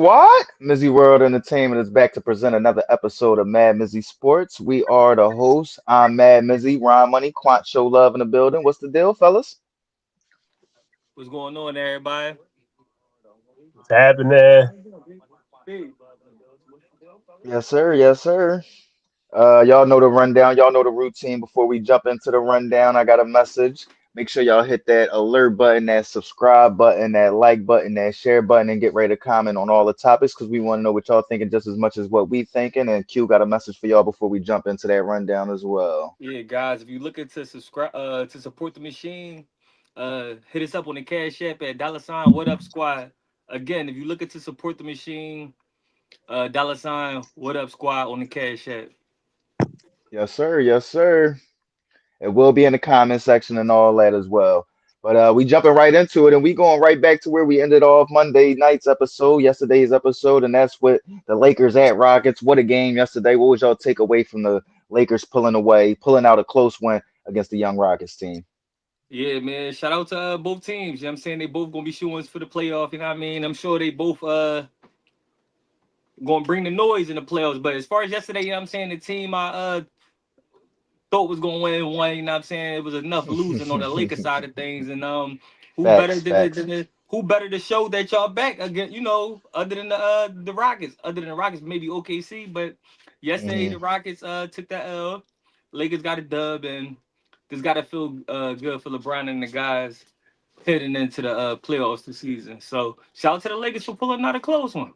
squad? MizzyWorld Entertainment is back to present another episode of MadMizzy Sports. We are the hosts. I'm Mad Mizzy, Ron Money, Quant Show Love in the building. What's the deal, fellas? What's going on, everybody? What's happening? Yes, sir. Yes, sir. Y'all know the rundown. Y'all know the routine. Before we jump into the rundown, I got a message. Make sure y'all hit that alert button, that subscribe button, that like button, that share button, and get ready to comment on all the topics because we want to know what y'all thinking just as much as what we thinking. And Q got a message for y'all before we jump into that rundown as well. Yeah, guys, if you're looking to subscribe, to support the machine, hit us up on the Cash App at $ What Up Squad. Again, if you're looking to support the machine, $ What Up Squad on the Cash App. Yes, sir. Yes, sir. It will be in the comment section and all that as well. But we jumping right into it, and we going right back to where we ended off Monday night's episode, yesterday's episode, and that's with the Lakers at Rockets. What a game yesterday! What was y'all take away from the Lakers pulling out a close win against the young Rockets team? Yeah, man. Shout out to both teams. You know what I'm saying? They both gonna be shooting for the playoff. You know what I mean? I'm sure they both gonna bring the noise in the playoffs. But as far as yesterday, you know what I'm saying, the team I thought was gonna win one. You know what I'm saying? It was enough losing on the Lakers side of things, and who better Facts, than facts. who better to show that y'all back again? You know, other than the Rockets, maybe OKC, but yesterday Hmm. the Rockets took that L. Lakers got a dub, and this got to feel good for LeBron and the guys heading into the playoffs this season. So shout out to the Lakers for pulling out a close one.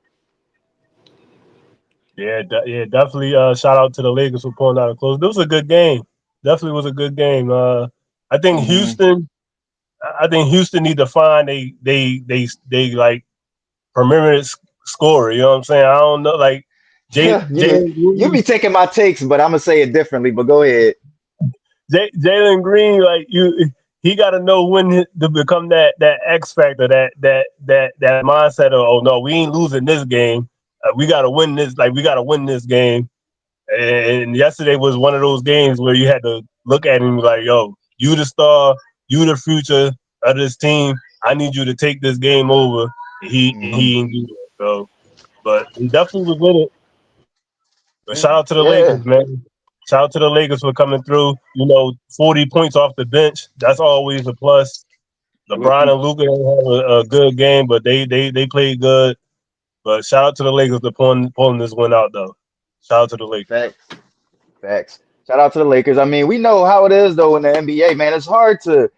Yeah, definitely. Shout out to the Lakers for pulling out a close. This was a good game. Definitely was a good game. I think Hmm. Houston. I think Houston need to find they like perimeter scorer. You know what I'm saying? I don't know. Like you be Jalen you Green, be taking my takes, but I'm gonna say it differently. But go ahead. Jalen Green, like he got to know to become that X factor, that mindset of, oh no, we ain't losing this game. We got to win this. Like we got to win this game. And yesterday was one of those games where you had to look at him like, yo, you the star, you the future of this team. I need you to take this game over. Hmm. He ain't do that. So, but he definitely was with it. But Yeah, shout out to the yeah. Lakers, man. Shout out to the Lakers for coming through. 40 points off the bench. That's always a plus. LeBron and Luka didn't have a good game, but they played good. But shout out to the Lakers for pulling this one out, though. Shout out to the Lakers. Facts. Facts. Shout out to the Lakers. I mean, we know how it is though in the NBA, man. It's hard to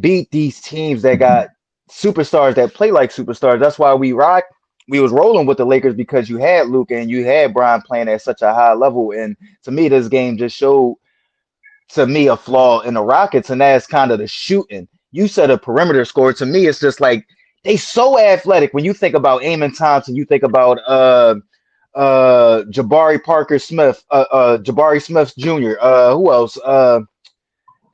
beat these teams that got superstars that play like superstars. That's why we was rolling with the Lakers because you had Luka and you had Brian playing at such a high level. And to me, this game just showed to me a flaw in the Rockets, and that's kind of the shooting. You said a perimeter score. To me, it's just like they so athletic. When you think about Amon Thompson, you think about Jabari Parker Smith, Jabari Smith Jr. Who else?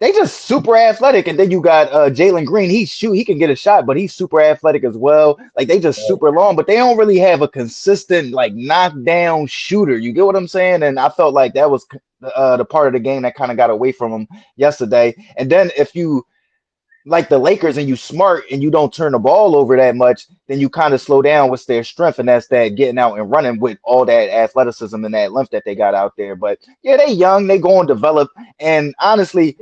They just super athletic, and then you got Jalen Green. He can get a shot, but he's super athletic as well. Like they just super long, but they don't really have a consistent like knockdown shooter. You get what I'm saying? And I felt like that was the part of the game that kind of got away from them yesterday. And then if you like the Lakers and you smart and you don't turn the ball over that much, then you kind of slow down what's their strength, and that's that getting out and running with all that athleticism and that length that they got out there. But yeah, they young, they going to develop, and honestly,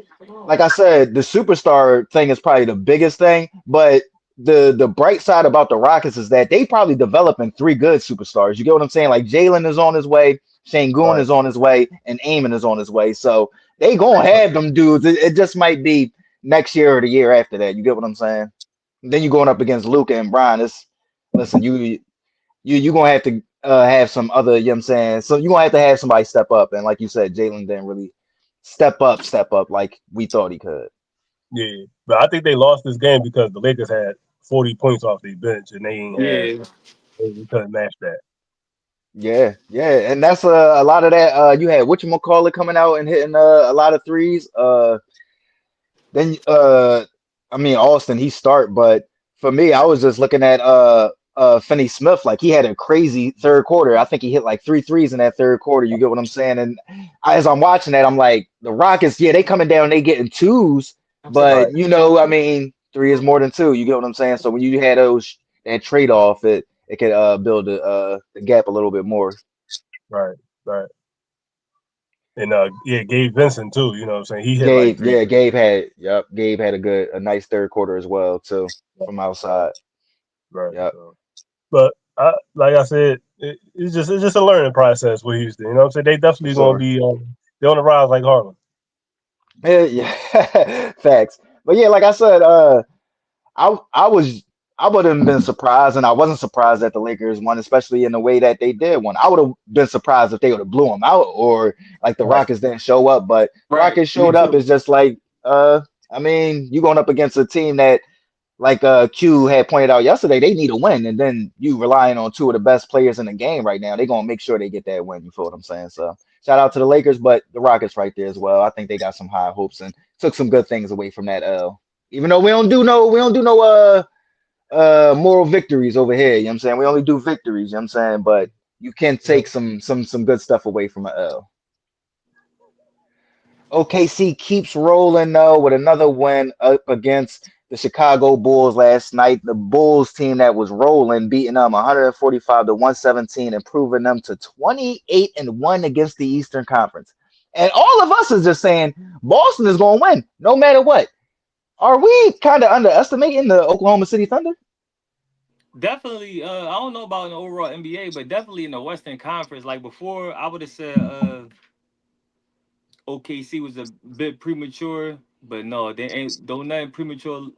like I said, the superstar thing is probably the biggest thing, but the bright side about the Rockets is that they probably developing three good superstars. You get what I'm saying? Like Jalen is on his way, Shane Goon Right. is on his way, and Amon is on his way. So they gonna have them dudes. It just might be next year or the year after that. You get what I'm saying? Then you're going up against Luca and Brian. It's listen, you gonna have to have some other, you know what I'm saying? So you're gonna have to have somebody step up. And like you said, Jalen didn't really step up like we thought he could. Yeah. But I think they lost this game because the Lakers had 40 points off their bench and they ain't had, Yeah, they couldn't match that. Yeah, yeah, and that's a lot of that. You had whatchamacallit coming out and hitting a lot of threes. Then I mean Austin he start, but for me I was just looking at Finney Smith, like he had a crazy third quarter. I think he hit like three threes in that third quarter. You get what I'm saying? And as I'm watching that, I'm like the Rockets, yeah, they coming down, they getting twos, Right. but you know, I mean, three is more than two. You get what I'm saying? So when you had those that trade off, it could build the gap a little bit more. Right, right. And yeah, Gabe Vincent too. You know what I'm saying? He hit like Gabe, three. yeah, Gabe had a nice third quarter as well too from outside. Right. Yep, So, but like I said, it's just a learning process with Houston. You know what I'm saying? They for definitely gonna sure. be they're on the rise like Harlem. Yeah, yeah. Facts. But yeah, like I said, I was I wouldn't have been surprised, and I wasn't surprised that the Lakers won, especially in the way that they did won. I would have been surprised if they would have blew them out or like the Right. Rockets didn't show up. But the Right. Rockets Me showed up. too. It's just like I mean, you going up against a team that like Q had pointed out yesterday, they need a win, and then you relying on two of the best players in the game right now. They're gonna make sure they get that win. You feel what I'm saying? So shout out to the Lakers, but the Rockets right there as well. I think they got some high hopes and took some good things away from that L. Even though we don't do no moral victories over here. You know what I'm saying? We only do victories. You know what I'm saying? But you can Yeah. take some good stuff away from an L. OKC keeps rolling though with another win up against the Chicago Bulls last night. The Bulls team that was rolling, beating them 145 to 117, improving them to 28-1 against the Eastern Conference. And all of us is just saying Boston is going to win no matter what. Are we kind of underestimating the Oklahoma City Thunder? Definitely. I don't know about in the overall NBA, but definitely in the Western Conference. Like before, I would have said OKC was a bit premature, but no, they ain't don't nothing premature.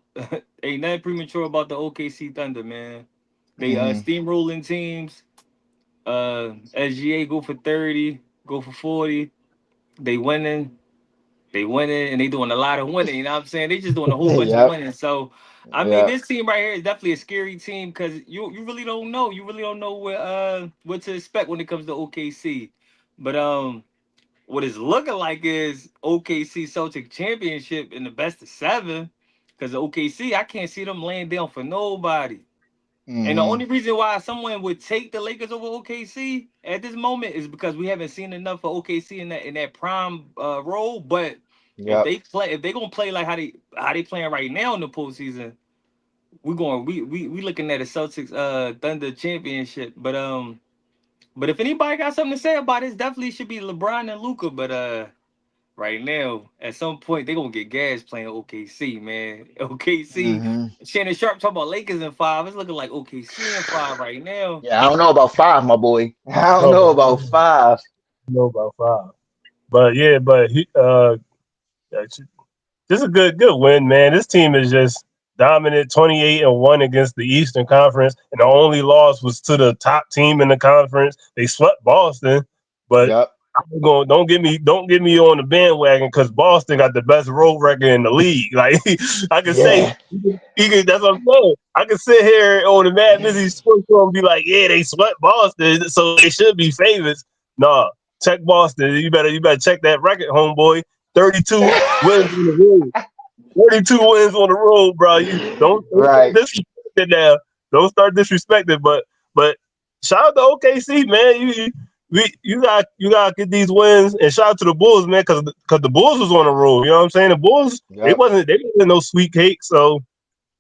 Ain't nothing premature about the OKC Thunder, man. They Hmm. steamrolling teams. SGA go for 30, go for 40. They winning. They winning and they doing a lot of winning. You know what I'm saying? They just doing a whole bunch of Yep. winning. So I mean, Yep. this team right here is definitely a scary team because you really don't know. You really don't know what to expect when it comes to OKC. But what it's looking like is OKC Celtic championship in the best of seven. Because OKC, I can't see them laying down for nobody. And the Hmm. only reason why someone would take the Lakers over OKC at this moment is because we haven't seen enough of OKC in that prime role. But Yep. if they gonna play like how they playing right now in the postseason, we looking at a Celtics Thunder championship. But if anybody got something to say about it, definitely should be LeBron and Luca. But right now, at some point they gonna get gas playing OKC, man. OKC. Hmm. Shannon Sharp talking about Lakers in five. It's looking like OKC in five right now. Yeah, I don't know about five, my boy. I don't No, know but about five. know about five. But yeah, but this is a good win, man. This team is just dominant, 28-1 against the Eastern Conference, and the only loss was to the top team in the conference. They swept Boston, but Yep. I'm going, don't get me on the bandwagon because Boston got the best road record in the league. Like I can say, Yeah. that's what I'm saying. I can sit here on the MadMizzy Sports Show and be like, yeah, they swept Boston, so they should be favorites. Nah, check Boston. You better check that record, homeboy. 32 wins in the road. 32 wins on the road, bro. You don't start Right. disrespecting now. Don't start disrespecting. But shout out to OKC, man. You got to get these wins, and shout out to the Bulls, man, because the Bulls was on the road. You know what I'm saying? The Bulls Yep. they wasn't no sweet cake. So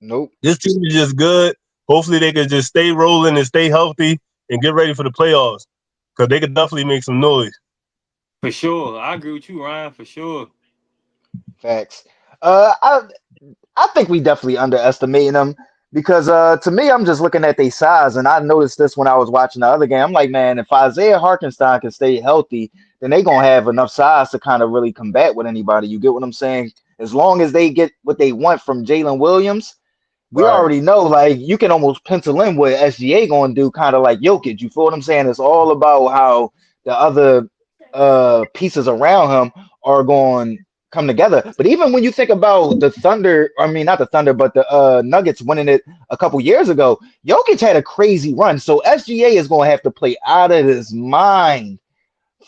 Nope. this team is just good. Hopefully they could just stay rolling and stay healthy and get ready for the playoffs because they could definitely make some noise. For sure, I agree with you, Ryan. For sure. Facts. I think we definitely underestimating them because to me, I'm just looking at their size, and I noticed this when I was watching the other game. I'm like, man, if Isaiah Hartenstein can stay healthy, then they gonna have enough size to kind of really combat with anybody. You get what I'm saying? As long as they get what they want from Jalen Williams, we Right. already know, like, you can almost pencil in what SGA going to do, kind of like Jokic. You feel what I'm saying? It's all about how the other pieces around him are going to come together. But even when you think about the Thunder, I mean, not the Thunder, but the Nuggets winning it a couple years ago, Jokic had a crazy run. So SGA is going to have to play out of his mind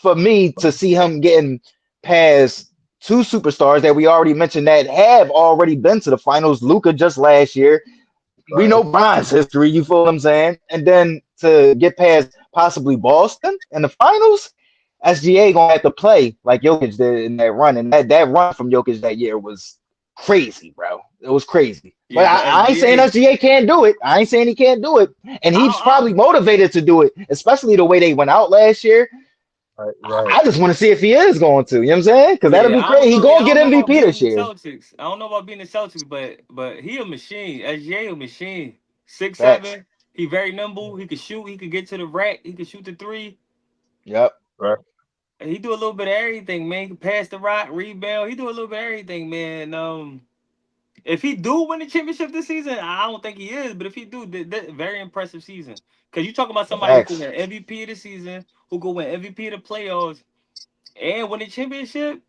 for me to see him getting past two superstars that we already mentioned that have already been to the finals. Luca just last year. We Right. know Brian's history, you feel what I'm saying? And then to get past possibly Boston in the finals, SGA gonna have to play like Jokic did in that run. And that run from Jokic that year was crazy, bro. It was crazy. But Yeah, but I ain't saying SGA, SGA can't do it. I ain't saying he can't do it. And he's I probably motivated to do it, especially the way they went out last year. Right, right. I just want to see if he is going to. You know what I'm saying? Because that'll yeah, be I don't crazy. He know. going Yeah, I to get don't know about MVP beating this the year. Celtics. I don't know about beating the Celtics, but he a machine. SGA a machine. Six Facts. seven. He very nimble. He could shoot. He could get to the rack. He could shoot the three. Yep. Right. He do a little bit of everything, man. He can pass the rock, rebound. He do a little bit of everything, man. If he do win the championship this season, I don't think he is. But if he do, that very impressive season. Because you talking about somebody who can Facts. win MVP of the season, who could win MVP of the playoffs, and win the championship.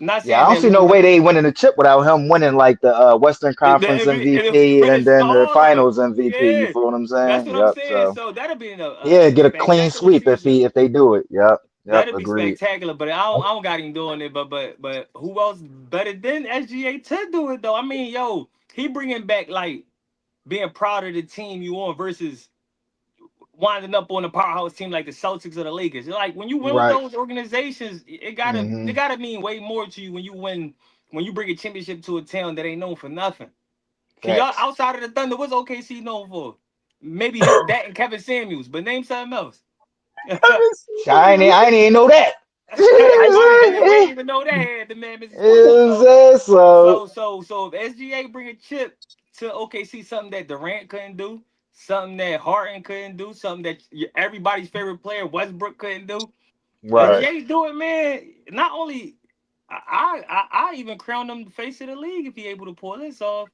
Not Yeah, I saying don't that see no way Luka, they winning the chip without him winning like the Western the Conference MVP, MVP and finish then the all of Finals MVP. You yeah. feel what I'm That's saying? what I'm Yep. saying. So So that'll be yeah, a get a clean spectacular sweep season. if they do it. Yep. Yep. That'll be Agreed. spectacular. But I don't got him doing it. But who else better than SGA to do it though? I mean, yo, he bringing back like being proud of the team you on versus winding up on a powerhouse team like the Celtics or the Lakers. Like when you win with Right. those organizations, it Hmm. gotta mean way more to you when you win when you bring a championship to a town that ain't known for nothing. Can y'all Facts. outside of the Thunder, what's OKC known for? Maybe him, that and Kevin Samuels, but name something else. I ain't even know that. My bad. We ain't even know that had the MadMizzy Sports show. So Is so if SGA bring a chip to OKC, something that Durant couldn't do, something that Harden couldn't do, something that everybody's favorite player Westbrook couldn't do. right. Right. SGA do it, man. Not only I even crown him the face of the league if he able to pull this off.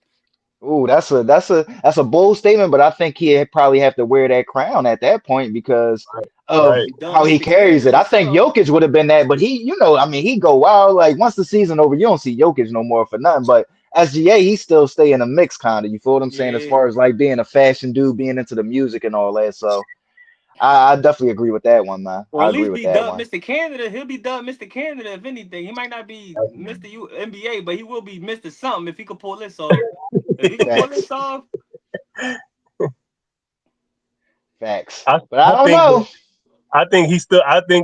Ooh, that's a bold statement, but I think he'd probably have to wear that crown at that point because of Right. He done how he Mr. carries it. Canada, I think so Jokic would have been that, but I mean, he go wild. Like once the season over, you don't see Jokic no more for nothing. But SGA, he still stay in the mix, kind of. You feel what I'm saying? As yeah. far as like being a fashion dude, being into the music and all that. So I definitely agree with that one, man. Or I at agree least with be that dubbed one. Mr. Canada. He'll be dubbed Mr. Canada if anything. He might not be Mr. NBA, but he will be Mr. Something if he could pull this off. If he could pull this Facts, off, facts. I, But I I don't think know. I think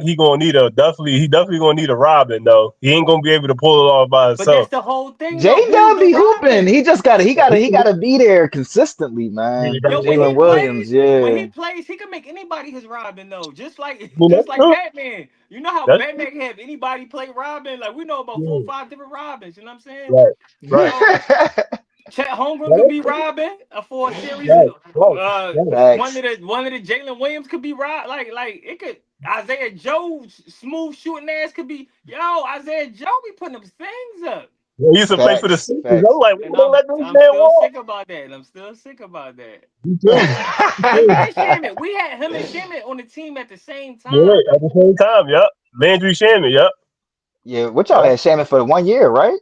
he gonna need a definitely gonna need a Robin though. He ain't gonna be able to pull it off by but that's himself. the whole thing though. Jay Who's Dub the be hooping. Robin? He gotta be there consistently, man. Yo, Jalen Williams, when he yeah. plays, he can make anybody his Robin though. Just like I mean, just that's like true. Batman. You know how That's Batman can have anybody play Robin? Like we know about four or true. five different Robins. You know what I'm saying? Right. Right. So Chet Holmgren could Right. be Robin for a series. Right. Right. Right. Facts. One of the Jalen Williams could be Rob. Like it could. Isaiah Joe, smooth shooting ass, could be. Yo, Isaiah Joe be putting them things up, He used to play for the Facts. Sixers. I'm Facts. like, we and gonna let this I'm man still walk? sick about that. I'm still sick about that. Me too. Me Him too. and Shamit, we had him and Shamit on the team at the same Right. time. At the same time, yep. Landry Shaman, yep. Yeah, what y'all Yep. had Shaman for 1 year, right?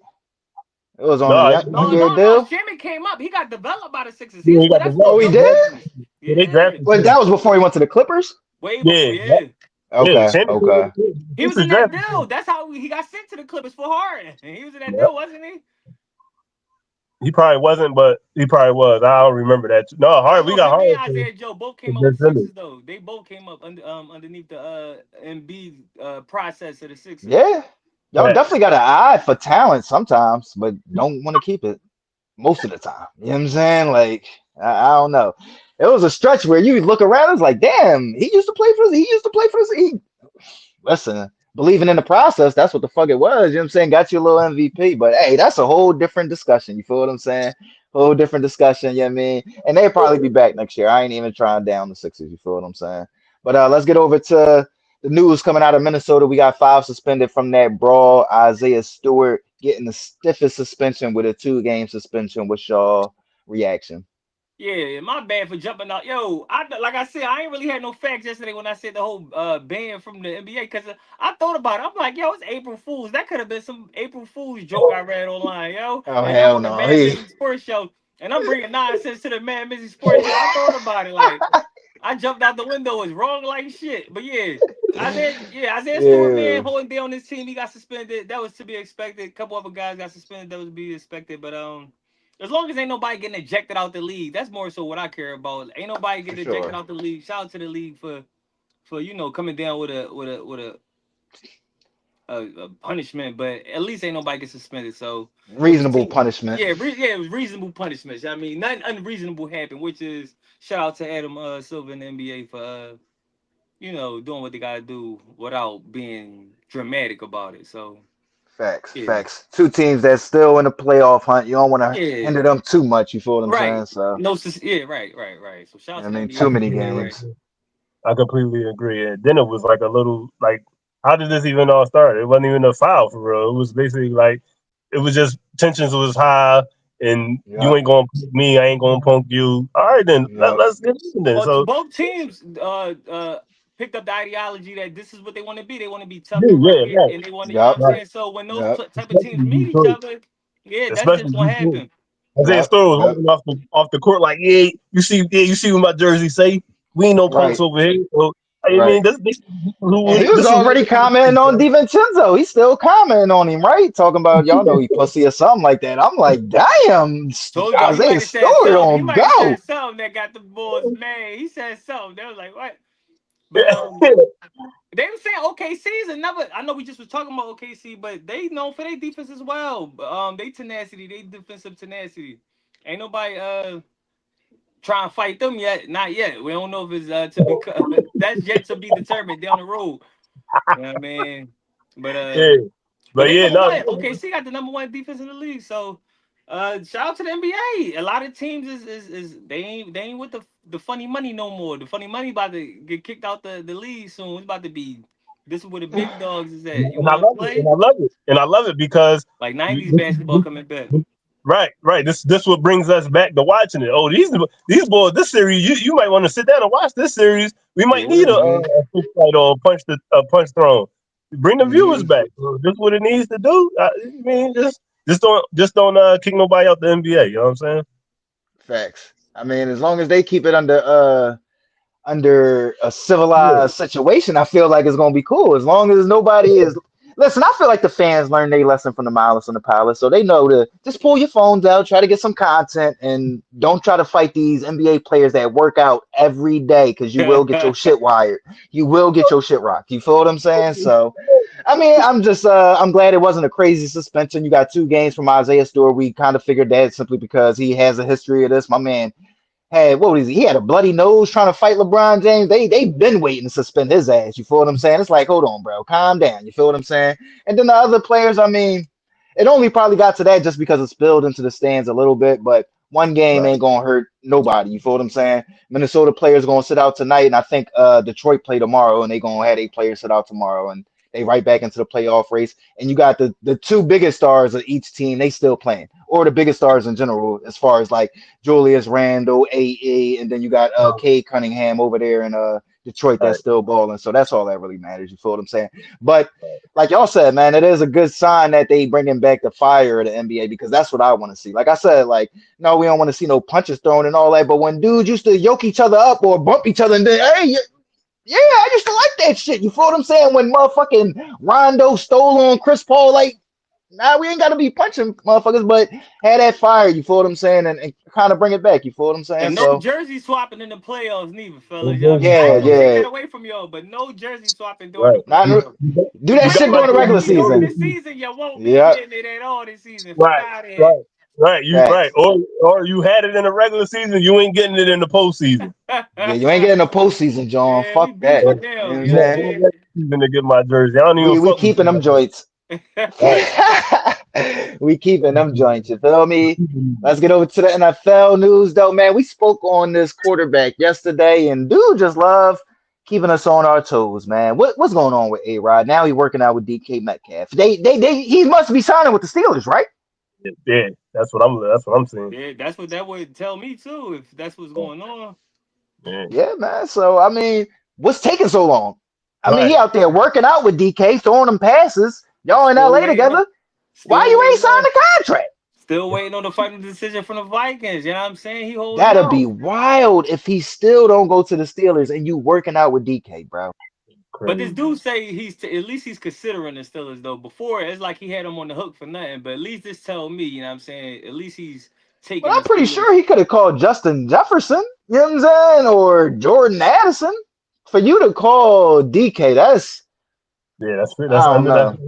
It was on a No, one No, year no, no. deal. Shamit came up. He got developed by the Sixers. He yeah, was he with got us for a Oh, developed. he good did? portion. Yeah, they Yeah, drafted Well, him. that was before he went to the Clippers. way Yeah, before. yep. Yeah, Yeah, Okay, Shaman okay. he was Sixers in that drafted deal. him. That's how he got sent to the Clippers for Harden. He was in that Yep. deal, wasn't he? He probably wasn't, but he probably was. I don't remember that. No, No, hard. We no, got him and hard Isaiah Joe both for came up with Ben the Simmons. Sixers though. They both came up underneath the Embiid process of the Sixers. Yeah. Y'all Right. definitely got an eye for talent sometimes, but don't want to keep it most of the time. You know what I'm saying? Like, I don't know. It was a stretch where you look around, it's like, damn, he used to play for us. Listen, believing in the process, that's what the fuck it was. You know what I'm saying? Got you a little MVP, but hey, that's a whole different discussion. You feel what I'm saying? Whole different discussion, you know what I mean? And they'll probably be back next year. I ain't even trying down the Sixers, you feel what I'm saying? But let's get over to the news coming out of Minnesota. We got 5 suspended from that brawl. Isaiah Stewart getting the stiffest suspension with a 2-game suspension. What's y'all reaction? Yeah, my bad for jumping out. Yo, like I said, I ain't really had no facts yesterday when I said the whole ban from the NBA because I thought about it. I'm like, yo, it's April Fools. That could have been some April Fools joke I read online, yo. Oh And I'm hell on the no. Mad Mizzy Sports show, and I'm bringing nonsense to the Mad Mizzy Sports show. I thought about it, like I jumped out the window, was wrong like shit. But Isaiah Stewart, man, Yeah, holding down this team, he got suspended. That was to be expected. A couple other guys got suspended. That was to be expected, but as long as ain't nobody getting ejected out the league, that's more so what I care about. Ain't nobody for getting ejected sure. out the league. Shout out to the league for coming down with a a punishment, but at least ain't nobody get suspended. So if the Reasonable team, punishment. yeah, it was reasonable punishments. I mean, nothing unreasonable happened, which is shout out to Adam Silver in the NBA for doing what they gotta do without being dramatic about it. So Facts, yeah, facts. Two teams that's still in the playoff hunt. You don't want to yeah, hinder them too much. You feel what I'm right. saying? So, Yeah, right. So shout out I to the mean, NBA too for many getting that right. games. I completely agree. And then it was like a little like, how did this even all start? It wasn't even a foul for real. It was basically like, it was just tensions was high, and you Yep, ain't gonna punk me, I ain't gonna punk you. All right, then yep, let's get in then. Well, So both teams picked up the ideology that this is what they want to be. They want to be tough and yeah, rugged, right, and they want to, you know what yep, I'm right. saying? So when those yep, type of teams Especially meet each Detroit, other, yeah, that's just especially gonna Detroit. happen. Isaiah yep, Stewart was yep. walking off the court like, yeah, you see what my jersey say? We ain't no punks Right, over here. So I right. mean, And he was this already commenting on is DiVincenzo. He's still commenting on him, right? Talking about y'all know he pussy or something like that. I'm like, damn, Told y'all he Isaiah might have said Stewart something. He on might have go. said something that got the Bulls mad. He said something. They was like, what? But they were saying OKC is another. I know we just was talking about OKC, but they known for their defense as well. They tenacity, they defensive tenacity. Ain't nobody trying to fight them yet. Not yet. We don't know if it's to be. That's yet to be determined down the road. You know what I mean? But yeah. but But they yeah, number no, one. OKC got the number one defense in the league. So shout out to the NBA. A lot of teams is they ain't with the funny money no more. The funny money about to get kicked out the league soon. It's about to be this is where the big dogs is at. You and I want to love it, and play I love it, and I love it because like you, '90s basketball coming back. right. This what brings us back to watching it. Oh, these boys, this series, you might want to sit down and watch this series. We might need Hmm. a fist fight or a punch thrown. Bring the viewers Hmm. back. So this what it needs to do. I mean, just don't kick nobody out the NBA. You know what I'm saying? Facts. I mean, as long as they keep it under a Yeah. civilized situation, I feel like it's gonna be cool. As long as nobody is listen, I feel like the fans learned their lesson from the Malice and the Palace, so they know to just pull your phones out, try to get some content, and don't try to fight these NBA players that work out every day because you will get your shit wired. You will get your shit rocked. You feel what I'm saying? So I mean, I'm glad it wasn't a crazy suspension. You got 2 games from Isaiah Stewart. We kind of figured that simply because he has a history of this. My man had what was he? He had a bloody nose trying to fight LeBron James. They've been waiting to suspend his ass. You feel what I'm saying? It's like, hold on, bro, calm down. You feel what I'm saying? And then the other players, I mean, it only probably got to that just because it spilled into the stands a little bit, but one game Right. ain't gonna hurt nobody. You feel what I'm saying? Minnesota players gonna sit out tonight, and I think Detroit play tomorrow, and they gonna have 8 players sit out tomorrow, and they right back into the playoff race. And you got the 2 biggest stars of each team, they still playing, or the biggest stars in general, as far as like Julius Randle, AE, and then you got Cade Cunningham over there in Detroit Right. that's still balling. So that's all that really matters. You feel what I'm saying? But like y'all said, man, it is a good sign that they bringing back the fire of the NBA because that's what I want to see. Like I said, like no, we don't want to see no punches thrown and all that. But when dudes used to yoke each other up or bump each other, and then hey, yeah, I used to like that shit. You feel what I'm saying? When motherfucking Rondo stole on Chris Paul, like nah, we ain't got to be punching motherfuckers, but had that fire. You feel what I'm saying? And kind of bring it back. You feel what I'm saying? And no So jersey swapping in the playoffs, neither, fellas. You know what I mean? I yeah, ain't gonna take yeah. that away from y'all, but no jersey swapping during Right. the Not You, playoffs. do you that Y'all got shit my during might the get regular it jersey during season. the season. You won't be Yep. getting it at all this season. Fuck right, out of here. right, right. You right, Facts. or you had it in the regular season, you ain't getting it in the postseason. Yeah, you ain't getting a postseason, John. Yeah, we Fuck that. beefing You know what now. I'm You know what I'm Yeah, saying? saying? season to get my jersey. I don't even We fuck with keeping you them like that. joints. We keeping them joints. You feel me? Let's get over to the NFL news, though, man. We spoke on this quarterback yesterday, and dude just love keeping us on our toes, man. What's going on with A Rod? Now he working out with DK Metcalf. He must be signing with the Steelers, right? Yeah, that's what I'm saying. Yeah, that's what that would tell me too, if that's what's going on. Yeah, Yeah, man. So I mean, what's taking so long? I mean, he right. out there working out with DK, throwing them passes. Y'all in Still LA waiting on together. Why still you ain't waiting signed on the contract? still waiting on the final decision from the Vikings. You know what I'm saying? He holding That'd be out. wild if he still don't go to the Steelers and you working out with DK, bro. But this Crazy. dude say at least he's considering the Steelers though. Before it's like he had him on the hook for nothing. But at least this tell me, you know what I'm saying? At least he's But taking the I'm pretty Steelers. sure he could have called Justin Jefferson, you know what I'm saying, or Jordan Addison. For you to call DK, Yeah, I that's don't under that. know.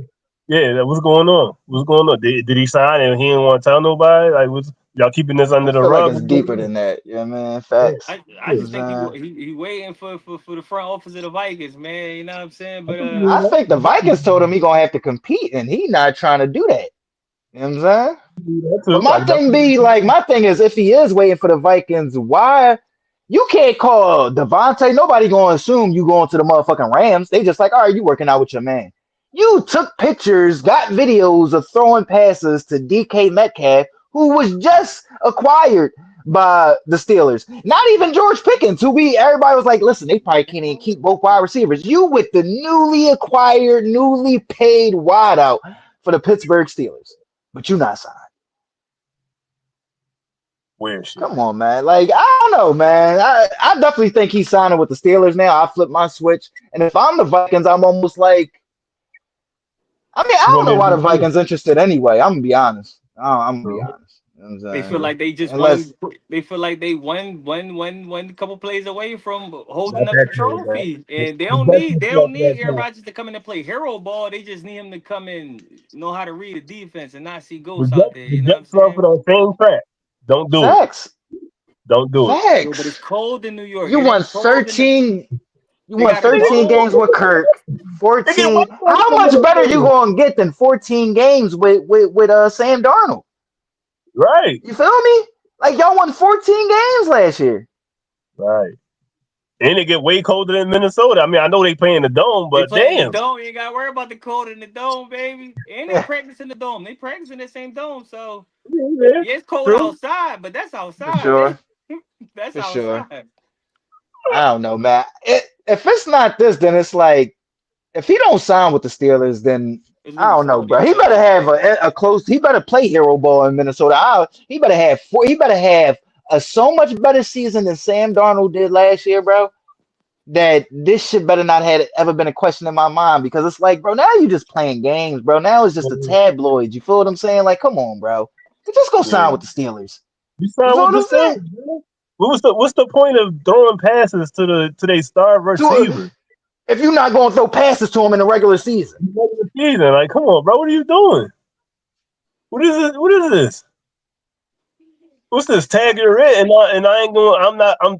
Yeah, what's going on? What's going on? Did he sign and he didn't want to tell nobody? Like, what's y'all keeping this I under the feel like rug? it's deeper than that. Yeah, man. Yeah, Facts. I You know yeah. just what think I'm saying? he waiting for the front office of the Vikings, man. You know what I'm saying? I But think I he think the Vikings told him he gonna have to compete, and he not trying to do that. You know what I'm saying? that But too. my thing be like, my thing is, if he is waiting for the Vikings, why you can't call Devontae? Nobody gonna assume you going to the motherfucking Rams. They just like, all right, you working out with your man. You took pictures, got videos of throwing passes to DK Metcalf, who was just acquired by the Steelers. Not even George Pickens, who everybody was like, listen, they probably can't even keep both wide receivers. You with the newly acquired, newly paid wideout for the Pittsburgh Steelers, but you not signed. weird shit. Come on, man. Like, I don't know, man. I definitely think he's signing with the Steelers now. I flip my switch. And if I'm the Vikings, I'm almost like, I mean, You I don't want know me to why the do this? Vikings interested anyway. I'm gonna be honest. I'm gonna be True, honest. You know what I'm they feel saying? true. like they just Unless won. They feel like they won a couple plays away from Not holding up the that crazy, man. trophy, and The best they people don't after need that Aaron time. Rodgers to come in and play hero ball. They just need him to come in, know how to read a defense and not see ghosts out there. The You know what I'm Jets fell for saying? that same trap. Don't do it. facts, Don't do it. Yo, but it's facts. cold in New York. You It won ain't cold in the. 13. You They won got a They get 13 dome. games with Kirk. they get 14. white How in much better you Minnesota. gonna get than 14 games with Sam Darnold? Right, You feel me? Like y'all won 14 games last year. right. And they get way colder than Minnesota. I mean, I know they play in the dome, They but play in the damn. dome. You ain't got to worry about the cold in the dome, baby. And they practice in the dome. They practice in the same dome. So Yeah, yeah, it's cold true. outside, but that's For outside, baby. sure. That's For sure. outside. I don't know, man. If it's not this, then it's like if he don't sign with the Steelers, then It's I really don't know, salty bro. as He hell, better have man. a close. He better play hero ball in Minnesota. He better have four. He better have a so much better season than Sam Darnold did last year, bro. That this shit better not had ever been a question in my mind because it's like, bro, now you just playing games, bro. Now it's just a tabloid. You feel what I'm saying? Like, come on, bro. Just go Yeah. sign with the Steelers. You You signed feel with what the I'm saying? Steelers, man. What's the point of throwing passes to their star To, receiver? if you're not going to throw passes to him in the regular season. Regular season, like, come on, bro. What are you doing? What is it? What is this? What's this? Tag your it, and I ain't going. I'm not. I'm.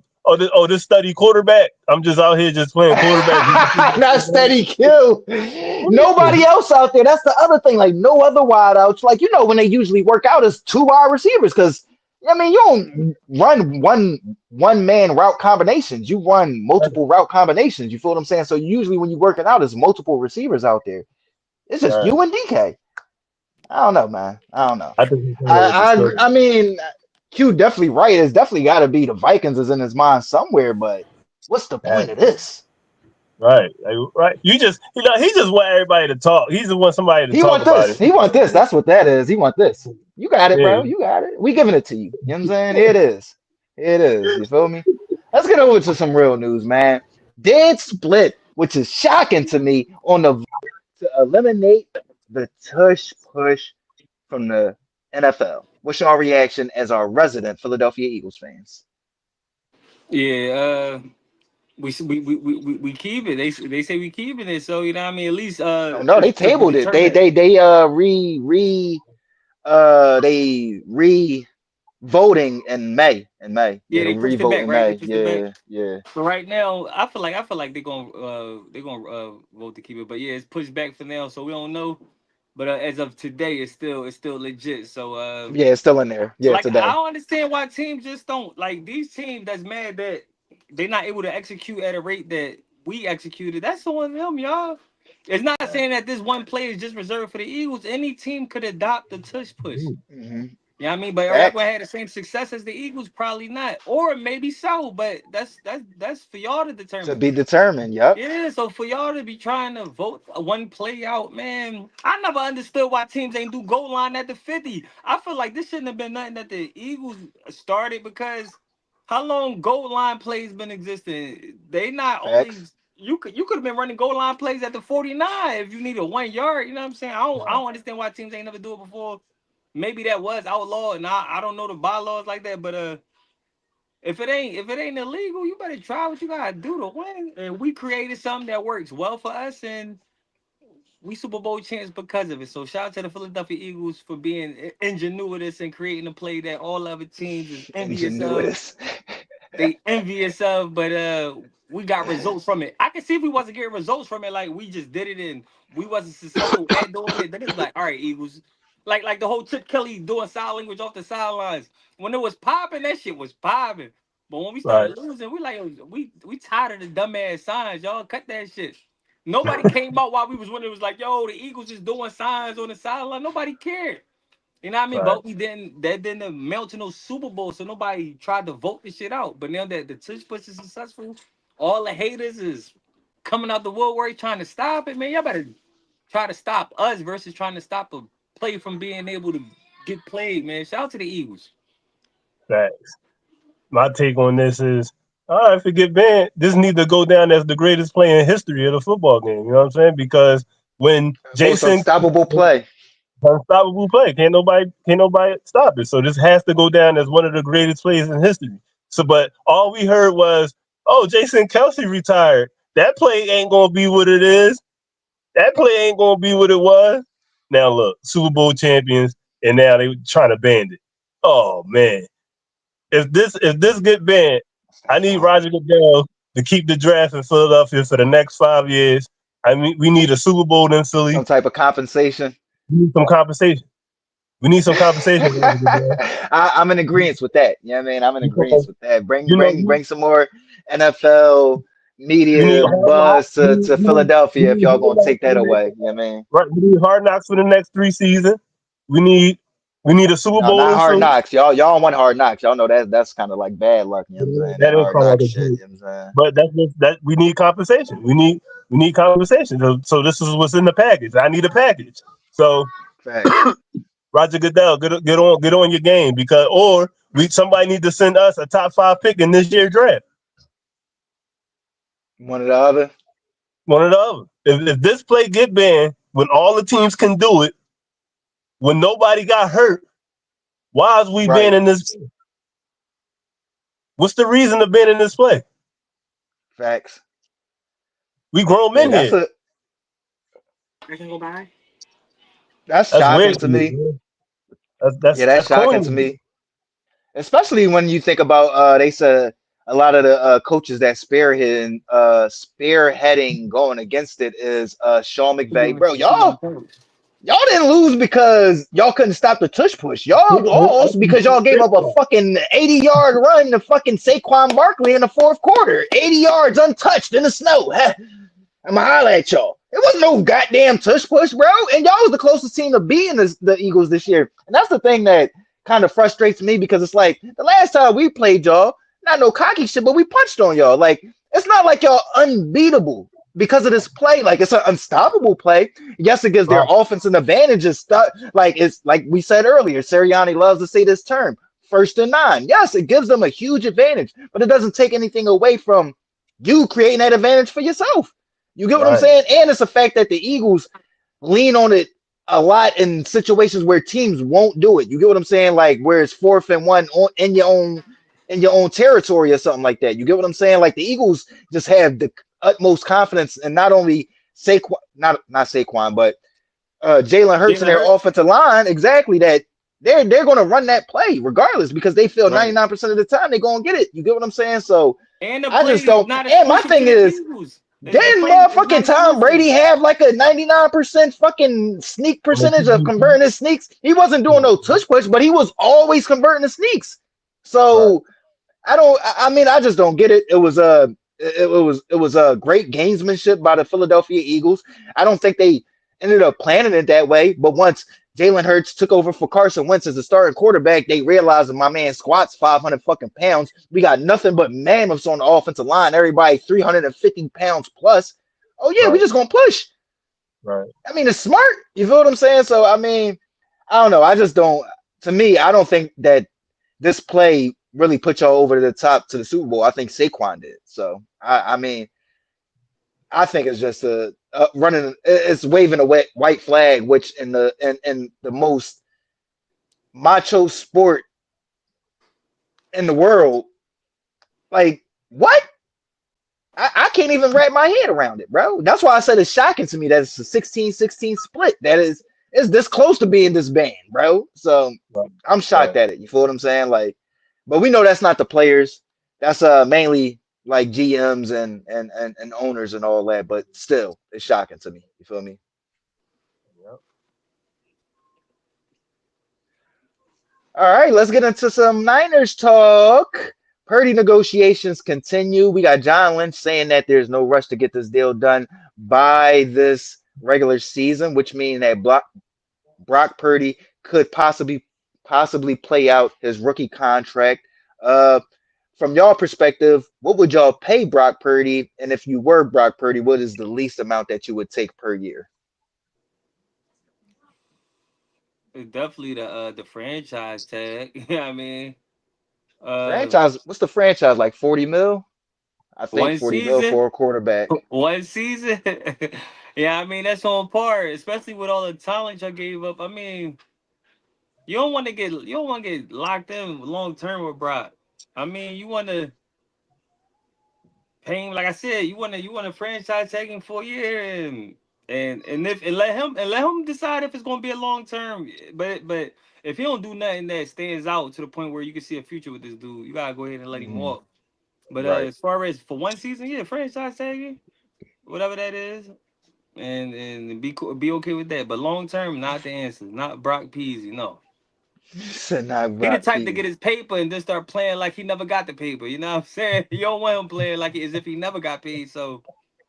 This study quarterback. I'm just out here just playing quarterback. Not steady Q. What is Nobody this? else out there. That's the other thing. Like no other wideouts. Like when they usually work out is two wide receivers because I mean you don't run one man route combinations. You run multiple route combinations. You feel what I'm saying? So usually when you work it out, is multiple receivers out there. It's just Right. you and DK. I don't know, man. I don't know. I think he's playing with the I Steelers. mean, Q definitely right. It's definitely got to be the Vikings is in his mind somewhere. But what's the point Right. of this? Right. Like, right. He just want everybody to talk. He just want somebody to He talk want about this. it. He want this. That's what that is. He want this. You got it, Yeah. bro. You got it. We giving it to you. You know what I'm saying? Here it is. Here it is. You feel me? Let's get over to some real news, man. Dead split, which is shocking to me, on the to eliminate the tush push from the NFL. What's your reaction as our resident Philadelphia Eagles fans? Yeah, we keep it. They say we keeping it. So you know what I mean. At least Oh no, they to tabled it. return They that. they they re voting in May. In May, Yeah, yeah, the they pushed it revote back, in right? They May. pushed it back. Yeah, yeah, So right now, I feel like they're gonna vote to keep it. But yeah, it's pushed back for now, so we don't know. But as of today, it's still legit. So yeah. It's still in there. Yeah, like I today. don't understand why teams just don't like these teams that's mad that they're not able to execute at a rate that we executed. That's on them, y'all. It's not Right. saying that this one play is just reserved for the Eagles. Any team could adopt the tush push. Hmm. You know what I mean? But are y'all Facts. gonna have the same success as the Eagles? Probably not. Or maybe so, but that's for y'all to To determine. be determined. Yep. Yeah, so for y'all to be trying to vote one play out, man, I never understood why teams ain't do goal line at the 50. I feel like this shouldn't have been nothing that the Eagles started because how long goal line plays been existing? They not only Facts. you could have been running goal line plays at the 49 if you need a 1 yard. You know what I'm saying? I Right. don't understand why teams ain't never do it before. Maybe that was outlawed, and I don't know the bylaws like that, but if it ain't illegal, you better try what you gotta do to win. And we created something that works well for us, and we Super Bowl champs because of it. So shout out to the Philadelphia Eagles for being ingenuitous and creating a play that all other teams is envious of. Ingenuitous. They envious of, but we got results from it. I can see if we wasn't getting results from it, like we just did it and we wasn't successful at doing it, then it's like, all right, Eagles. Like the whole Chip Kelly doing sign language off the sidelines. When it was popping, that shit was popping. But when we Right. started losing, we like we tired of the dumbass signs, y'all. Cut that shit. Nobody came out while we was winning. It was like, yo, the Eagles just doing signs on the sideline. Nobody cared. You know what I mean? Right. But we didn't. That didn't amount to no Super Bowl, so nobody tried to vote the shit out. But now that the tush push is successful, all the haters is coming out the woodwork trying to stop it. Man, y'all better try to stop us versus trying to stop a play from being able to get played. Man, shout out to the Eagles. Facts. My take on this is, all right, forget Ben. This needs to go down as the greatest play in history of the football game. You know what I'm saying? Because when Most Jason unstoppable play. unstoppable play, can't nobody stop it. So this has to go down as one of the greatest plays in history. So, but all we heard was, oh, Jason Kelsey retired. That play ain't gonna be what it is. That play ain't gonna be what it was. Now look, Super Bowl champions, and now they trying to ban it. Oh man. If this get banned, I need Roger Goodell to keep the draft in Philadelphia for the next 5 years. I mean, we need a Super Bowl in Philly. Some type of compensation. We need some compensation. We need some compensation. Roger Goodell. I'm in agreement with that. You know what I mean? I'm in agreement Because, with that. Bring you know, bring bring some more NFL we need media hard buzz to Philadelphia if we need y'all hard gonna take knocks for that the next, away. You know what I mean? right. We need hard knocks for the next 3 seasons. We need we need a Super No, Bowl not in hard Philly. knocks. Y'all don't want hard knocks. Y'all know that's kind of like bad luck, you know what I'm saying? That That is hard kind of knock like a shit, joke. you know what I'm But that's just, that we need compensation. We need compensation. So this is what's in the package. I need a package. So saying? Facts. Roger Goodell, get on your game, because or we somebody need to send us a top 5 pick in this year's draft. One or the other. One or the other. If this play get banned when all the teams can do it, when nobody got hurt, why is we Right. banning this? What's the reason of banning this play? Facts. We grown Yeah, men here. I can go by. that's That's shocking weird to to me, me. man. That's Yeah, that's that's corny shocking to to me. me. Especially when you think about they said a lot of the coaches that spearheading going against it is Sean McVay. Bro, y'all didn't lose because y'all couldn't stop the tush push. Y'all lost because y'all gave up a fucking 80-yard run to fucking Saquon Barkley in the fourth quarter. 80 yards untouched in the snow. I'm gonna holler at y'all. It wasn't no goddamn tush push, bro. And y'all was the closest team to beating the Eagles this year. And that's the thing that kind of frustrates me, because it's like the last time we played y'all, not no cocky shit, but we punched on y'all. Like, it's not like y'all unbeatable because of this play. Like, it's an unstoppable play. Yes, it gives their Right. offense an advantage. Like, it's like we said earlier. Sirianni loves to say this term, 1st and 9. Yes, it gives them a huge advantage, but it doesn't take anything away from you creating that advantage for yourself. You get what I'm Right. saying? And it's the fact that the Eagles lean on it a lot in situations where teams won't do it. You get what I'm saying? Like where it's 4th and 1 in your own territory or something like that. You get what I'm saying? Like the Eagles just have the utmost confidence in not only Saquon, not Saquon, but Jalen Hurts and Jalen their Hurts. offensive line. Exactly, that they're going to run that play regardless, because they feel Right. 99% of the time they're going to get it. You get what I'm saying? So And the I play just is don't. not And my exclusive to thing the is, Eagles. The didn't play is not motherfucking Tom exclusive. Brady have like a 99% fucking sneak On the percentage of TV. converting his sneaks? He wasn't doing no tush push, but he was always converting the sneaks. Right. So I mean, I just don't get it. It was a great gamesmanship by the Philadelphia Eagles. I don't think they ended up planning it that way, but once Jalen Hurts took over for Carson Wentz as the starting quarterback, they realized that my man squats 500 fucking pounds. We got nothing but mammoths on the offensive line. Everybody 350 pounds plus. Oh yeah, we Right. just gonna push. Right. I mean, it's smart. You feel what I'm saying? So I mean, I don't know. I just don't. To me, I don't think that this play really put y'all over the top to the Super Bowl. I think Saquon did. So I mean, I think it's just a running. It's waving a white flag, which in the most macho sport in the world. Like what? I can't even wrap my head around it, bro. That's why I said it's shocking to me that it's a 16-16 split. That is this close to being this band, bro. So Right. I'm shocked at it. You feel what I'm saying? Like, but we know that's not the players. That's mainly like GMs and owners and all that. But still, it's shocking to me. You feel me? Yep. All right, let's get into some Niners talk. Purdy negotiations continue. We got John Lynch saying that there's no rush to get this deal done by this regular season, which means that Brock Purdy could possibly play out his rookie contract. Uh, from y'all perspective, what would y'all pay Brock Purdy? And if you were Brock Purdy, what is the least amount that you would take per year? It's definitely the franchise tag. You know what I mean? Uh, Franchise, what's the franchise like? 40 mil? I think one 40 mil season, for a quarterback. one season. Yeah, I mean that's on par, especially with all the talent I gave up. I mean, you don't want to get locked in long term with Brock. I mean, you want to pay him like I said. You want to franchise tag him for a year and let him decide if it's going to be a long term. But if he don't do nothing that stands out to the point where you can see a future with this dude, you gotta go ahead and let him Mhm. walk. But Right. as far as for one season, yeah, franchise tagging, whatever that is, and be okay with that. But long term, not the answer. Not Brock Peasy. No, Said not he the Brock type to P. get his paper and then start playing like he never got the paper. You know what I'm saying? You don't want him playing like as if he never got paid. So,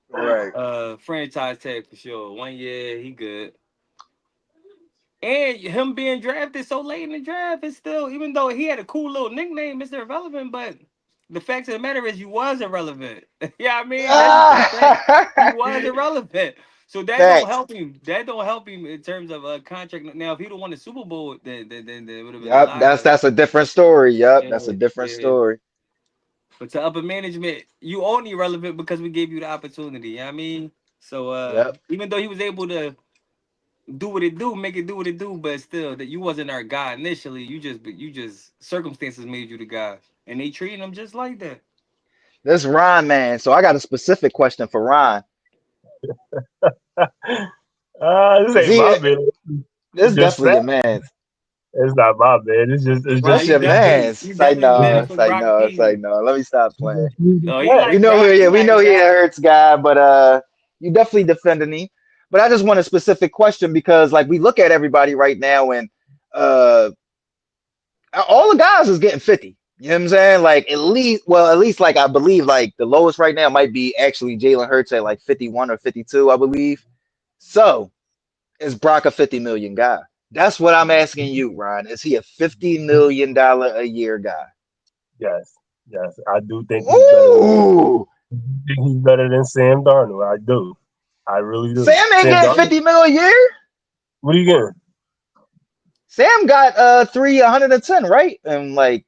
Right. franchise tag for sure. 1 year, he good. And him being drafted so late in the draft is still, even though he had a cool little nickname, Mr. Irrelevant, but the fact of the matter is you was irrelevant. Yeah, I mean, that's just the fact. You was irrelevant. So that don't Facts. help him. That don't help him in terms of a contract. Now, if he'd have won the Super Bowl, then it would have been a Yep, lot that's of that's a different story. Yep, that's a yeah, different yeah. story. But to upper management, you only relevant because we gave you the opportunity. You know what I mean? So Yep. even though he was able to do what it do, make it do what it do, but still that you wasn't our guy initially. You just circumstances made you the guy. And they treating him just like that. This Ron man. So I got a specific question for Ron. This Is ain't he? my bad. This is Just definitely fact. your man. It's not my bad. It's Nah, just This your man. you It's like definitely no. better It's for like Brock no. It's like Peasy. no. Let me stop playing. No, he We like know. Brock. Yeah, He we like know he a Brock. Hurts guy, but you definitely defending him. But I just want a specific question because like we look at everybody right now and uh all the guys is getting 50. You know what I'm saying? Like at least like I believe like the lowest right now might be actually Jalen Hurts at like 51 or 52, I believe. So is Brock a 50 million guy? That's what I'm asking you, Ron. Is he a $50 million a year guy? yes, yes. I do think he's better than Ooh, Sam Darnold. I do. I really do. Sam ain't Sam getting Darnold. 50 mil a year. What are you getting? Sam got 110, right? And like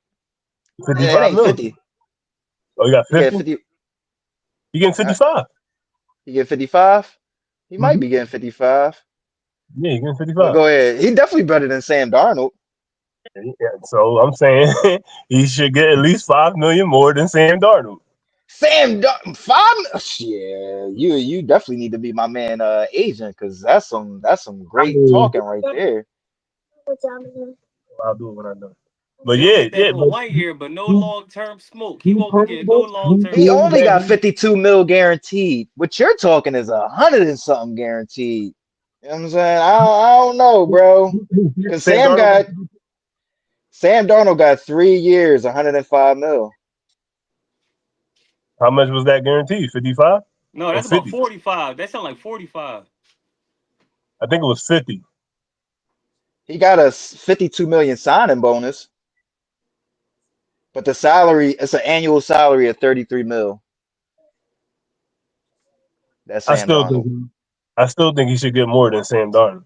it 55 ain't million. 50. Oh, you got He get 50? 50. You getting Uh, 55? he get 55. He might Mm-hmm. be getting 55. Yeah, you getting But 55. go ahead. He definitely better than Sam Darnold. Yeah, so I'm saying he should get at least 5 million more than Sam Darnold. Five. Yeah, you definitely need to be my man agent because that's some I great mean, talking right there. I'll do it when I'm done. But He'll yeah, get that yeah, for but 1 year, but no he, long term smoke. He he won't be proved getting no long term He only smoke. got 52 mil guaranteed. What you're talking is 100 and something guaranteed. You know what I'm saying? I don't know, bro. Because Sam Darnold. Sam Darnold got 3 years, 105 mil. How much was that guaranteed? 55 No, or that's about 50? 45. That sounds like 45. I think it was 50. He got a 52 million signing bonus, but the salary, it's an annual salary of 33 mil. That's I Sam still think Darnold. I still think he should get more than Sam Darnold.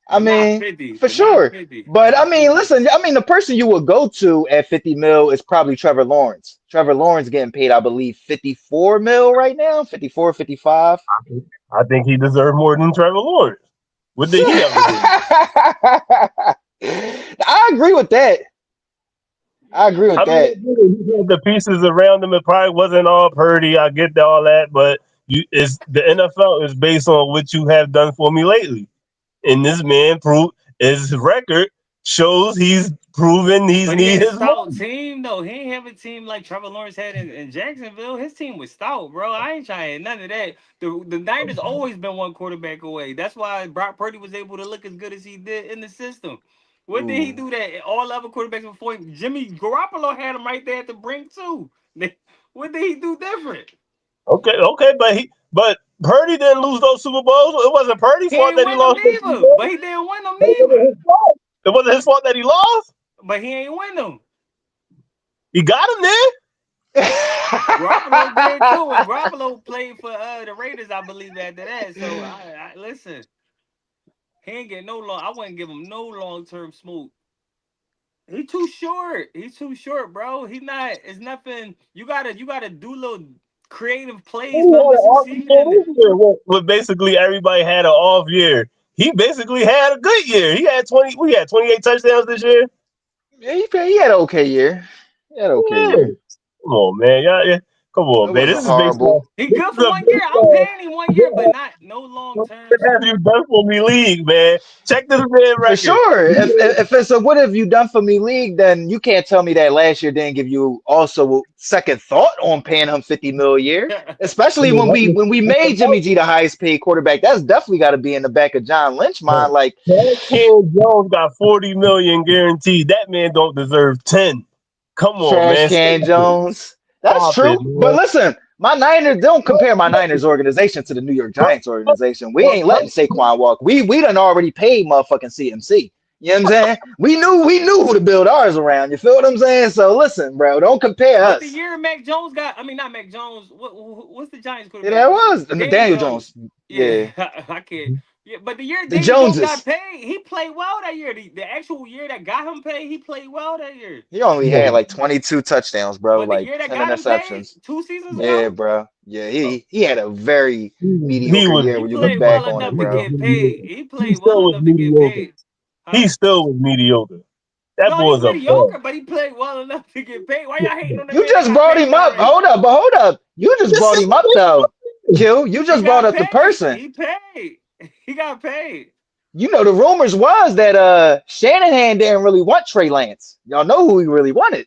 I But not mean, 50. for But not sure. 50. But I Not mean, 50. listen, I mean, the person you would go to at 50 mil is probably Trevor Lawrence. Trevor Lawrence getting paid, I believe, 54 mil right now, 54, 55. I think he deserved more than Trevor Lawrence. What did he ever do? I agree with that. I agree I with mean, that. he had the pieces around him. It probably wasn't all Purdy. I get all that, but it's the NFL is based on what you have done for me lately. And this man proved his record shows he's proven he's But he need had a his stout money. team though. He ain't have a team like Trevor Lawrence had in Jacksonville. His team was stout, bro. I ain't trying none of that. The Niners always been one quarterback away. That's why Brock Purdy was able to look as good as he did in the system. What did he Ooh. do that all other quarterbacks before him? Jimmy Garoppolo had him right there at the brink too. What did he do different? Okay, but Purdy didn't lose those Super Bowls. It wasn't Purdy's He fault ain't that he win them lost those Super neither, Bowls. but he didn't win them But it wasn't neither. his fault. It wasn't his fault that he lost. But he ain't win them. He got him there. Garoppolo did too, and Garoppolo played for the Raiders, I believe, after that. So I listen. He ain't get no long. I wouldn't give him no long term smoke. He too short. He's too short, bro. He not. It's nothing. You gotta do little creative He plays had for him to an off succeed in year it. this year. What basically everybody had an off year. He basically had a good year. He had 20. We had 28 touchdowns this year. Yeah, he had an okay year. He had an okay Yeah. year. Come on, man. Yeah. Come It on, man. wasn't This is based on. horrible. He This good is for a 1 year. based I'm on. paying him 1 year, but not no long term. What have you done for me, league, man? Check this man For record. sure. If it's a what have you done for me league, then you can't tell me that last year didn't give you also second thought on paying him 50 mil a year. Especially when we made Jimmy G the highest paid quarterback. That's definitely got to be in the back of John Lynch mind. Like Ken Jones got 40 million guaranteed. That man don't deserve 10. Come on, Trash man. can Stop it. Jones. That's Stop it, true. But man. listen, my Niners don't compare my Niners organization to the New York Giants organization. We ain't letting Saquon walk. We done already paid motherfucking CMC. You know what I'm saying? We knew who to build ours around. You feel what I'm saying? So listen, bro, don't compare But the us. year Mac Jones got, I mean not Mac Jones. What's the Giants Yeah, quarterback? that was Daniel Daniel Jones. Jones. Yeah, Yeah, I can't. Yeah, but the year the Daniel Jones got Joneses. paid, he played well that year. The actual year that got him paid, he played well that year. He only Come had on. like 22 touchdowns, bro. But the Like year that 10 got him paid interceptions. 2 seasons Yeah, ago, bro. Yeah, he had a very He mediocre was year he when you look played back well on it, enough to bro. get paid. He he played well still was enough to get mediocre. paid. Huh? He still was mediocre. That No, he boy's a bum. mediocre, but he played well enough to get paid. Why y'all hating on the You man that just got brought paid him up. already? Hold up. You just Just brought said him up though. Kill. You He just brought got up the paid. person. He paid. He got paid. You know the rumors was that Shanahan didn't really want Trey Lance. Y'all know who he really wanted?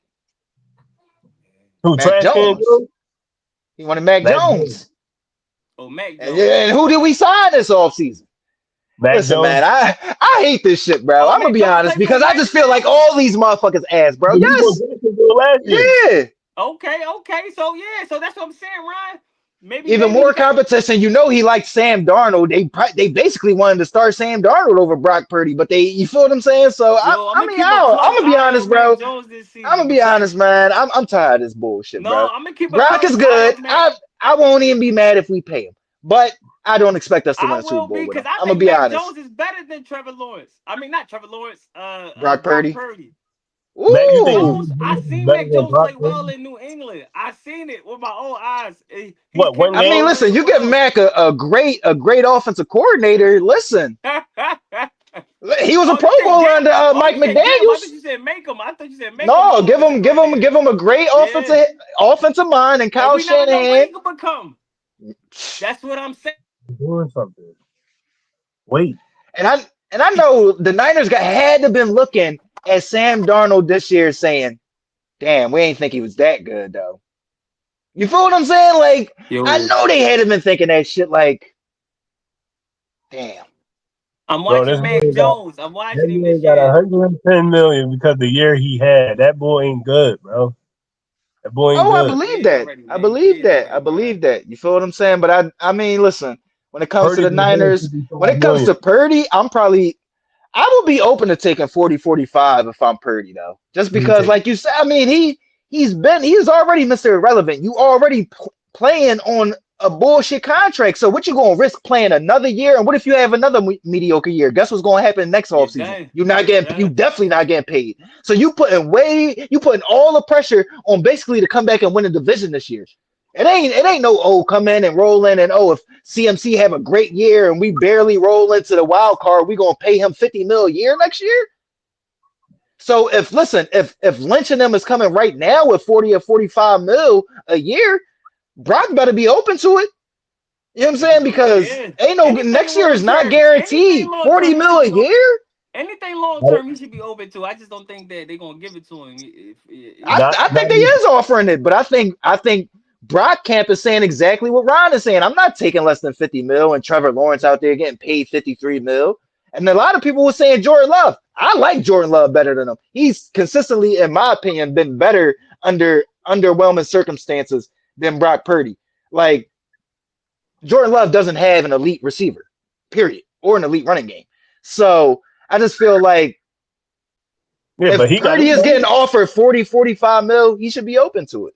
who Mac trash can Jones. go? He wanted Mac Mac Jones. Jones. Oh, Mac And, Jones. and who did we sign this offseason? Mac Listen, man, Jones. I hate this shit, bro. Oh, I'm gonna Mac be Jones honest played for the because I just Niners feel like now? all these motherfuckers ass, bro. He was Yes, on Jacksonville last year. yeah. Okay. So yeah, so that's what I'm saying, Ryan. Even Maybe he more got. competition. You know he liked Sam Darnold. They basically wanted to start Sam Darnold over Brock Purdy, but you feel what I'm saying? So Yo, I'm I gonna mean keep a I'm close gonna be eye honest, on Mac bro. Jones this I'm season gonna be because honest, man. I'm tired of this bullshit, bro. no, I'm gonna keep a Brock is close eye good. on Mac. I won't even be mad if we pay him, but I don't expect us to I win a Super will be Bowl with because him. I I'm gonna think be Mac honest. Jones is better than Trevor Lawrence. I mean, not Trevor Lawrence. Brock Brock Purdy. Purdy. Mac, you think Ooh. Jones, I seen better Mac than Jones Brock play well Purdy? in New England. I seen it with my own eyes. He What, came one I in mean, there game? listen, playing you give well. Mac a great offensive coordinator. Listen, he was a Oh, Pro you said Bowler give? under Oh, Mike you said give him. I thought McDaniel's. you said make him. I thought you said make him No, an give offensive him, give him, coordinator. give him a great Yeah, offensive mind and and Kyle we never know what Shanahan. he could become. That's what I'm saying. Doing something. Wait. And I know the Niners had to been looking at Sam Darnold this year, saying, "Damn, we ain't think he was that good though." You feel what I'm saying? Like, I Yo, know they had to been thinking that shit. Like, damn. I'm Bro, watching Mac Jones. I'm watching that him man this got year. 110 million because the year he had. That boy ain't good, bro. That boy ain't Oh, I good. believe Paid that. already, I man. He believe paid that. I already, believe Ryan. that. You feel what I'm saying? But I mean, listen. When it comes to Purdy the deserves Niners, when 55 it comes to million. Purdy, I would be open to taking 40-45 if I'm Purdy though. Just Let me because, take like you said, I mean, he's already Mr. Irrelevant. You already playing on a bullshit contract. So what you gonna risk playing another year? And what if you have another mediocre year? Guess what's gonna happen next You're offseason? done. You're You done. definitely not getting paid. So you putting all the pressure on basically to come back and win a division this year. It ain't no come in and roll in and if CMC have a great year and we barely roll into the wild card, we gonna pay him 50 mil a year next year. So if Lynch and them is coming right now with 40 or 45 mil a year, Brock better be open to it. You know what I'm saying? Because Yeah. ain't no next year is not Anything guaranteed. long 40 term, he mil should a be open. year? Anything long term, he should be open to. I just don't think that they're gonna give it to him. Not I think not they is offering it, but I think Brock Camp is saying exactly what Ron is saying. I'm not taking less than 50 mil and Trevor Lawrence out there getting paid 53 mil. And a lot of people were saying Jordan Love. I like Jordan Love better than him. He's consistently, in my opinion, been better under underwhelming circumstances than Brock Purdy. Like Jordan Love doesn't have an elite receiver, period, or an elite running game. So I just feel like yeah, but if he got his Purdy is money. getting offered 40, 45 mil, he should be open to it.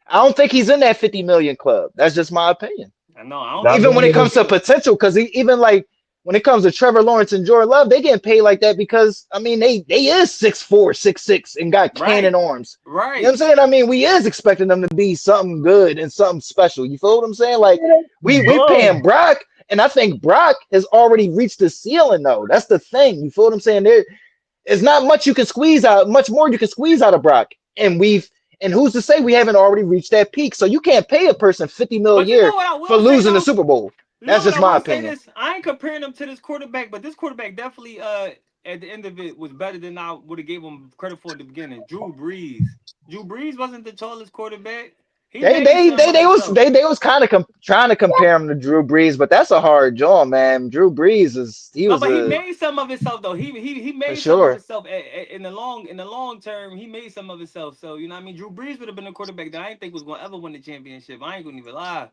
I don't think he's in that 50 million club. That's just my opinion. I know. I don't Not think Even so when it many. comes to either. potential, because even like when it comes to Trevor Lawrence and Jordan Love, they getting paid like that because I mean they is 6'4", 6'6", and got cannon Right. arms. You know what I'm Right. saying? I mean, we is expecting them to be something good and something special. You feel what I'm saying? Like we paying Bum. Brock, and I think Brock has already reached the ceiling though. That's the thing. You feel what I'm saying? There's not much you can squeeze out, much more you can squeeze out of Brock. And who's to say we haven't already reached that peak? So you can't pay a person 50 mil a But you know year what I for will say losing the though? Super Bowl. You know That's what just I my will say opinion. this. I ain't comparing him to this quarterback, but this quarterback definitely at the end of it was better than I would have gave him credit for at the beginning. Drew Brees. Drew Brees wasn't the tallest quarterback. He They made they some they of they was himself. they was kind of trying to compare him to Drew Brees, but that's a hard job, man. Drew Brees he No, was but he a made some of himself though. He for made some of sure, himself in the long term. He made some of himself. So you know what I mean. Drew Brees would have been a quarterback that I didn't think was gonna ever win the championship. I ain't gonna even lie.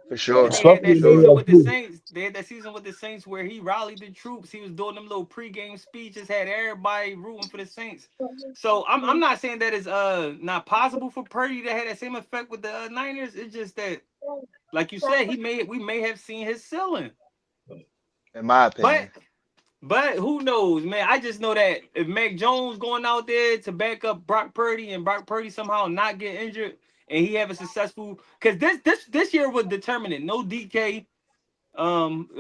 for Then sure, they had for Especially that in the sure. season with the AFC. Saints. They had that season with the Saints where he rallied the troops. He was doing them little pregame speeches, had everybody rooting for the Saints. So I'm not saying that it's not possible for Purdy to have that same effect with the Niners. It's just that, like you said, we may have seen his ceiling. In my But opinion, who knows, man? I just know that if Mac Jones going out there to back up Brock Purdy and Brock Purdy somehow not get injured and he have a successful, because this year was determinant. No DK.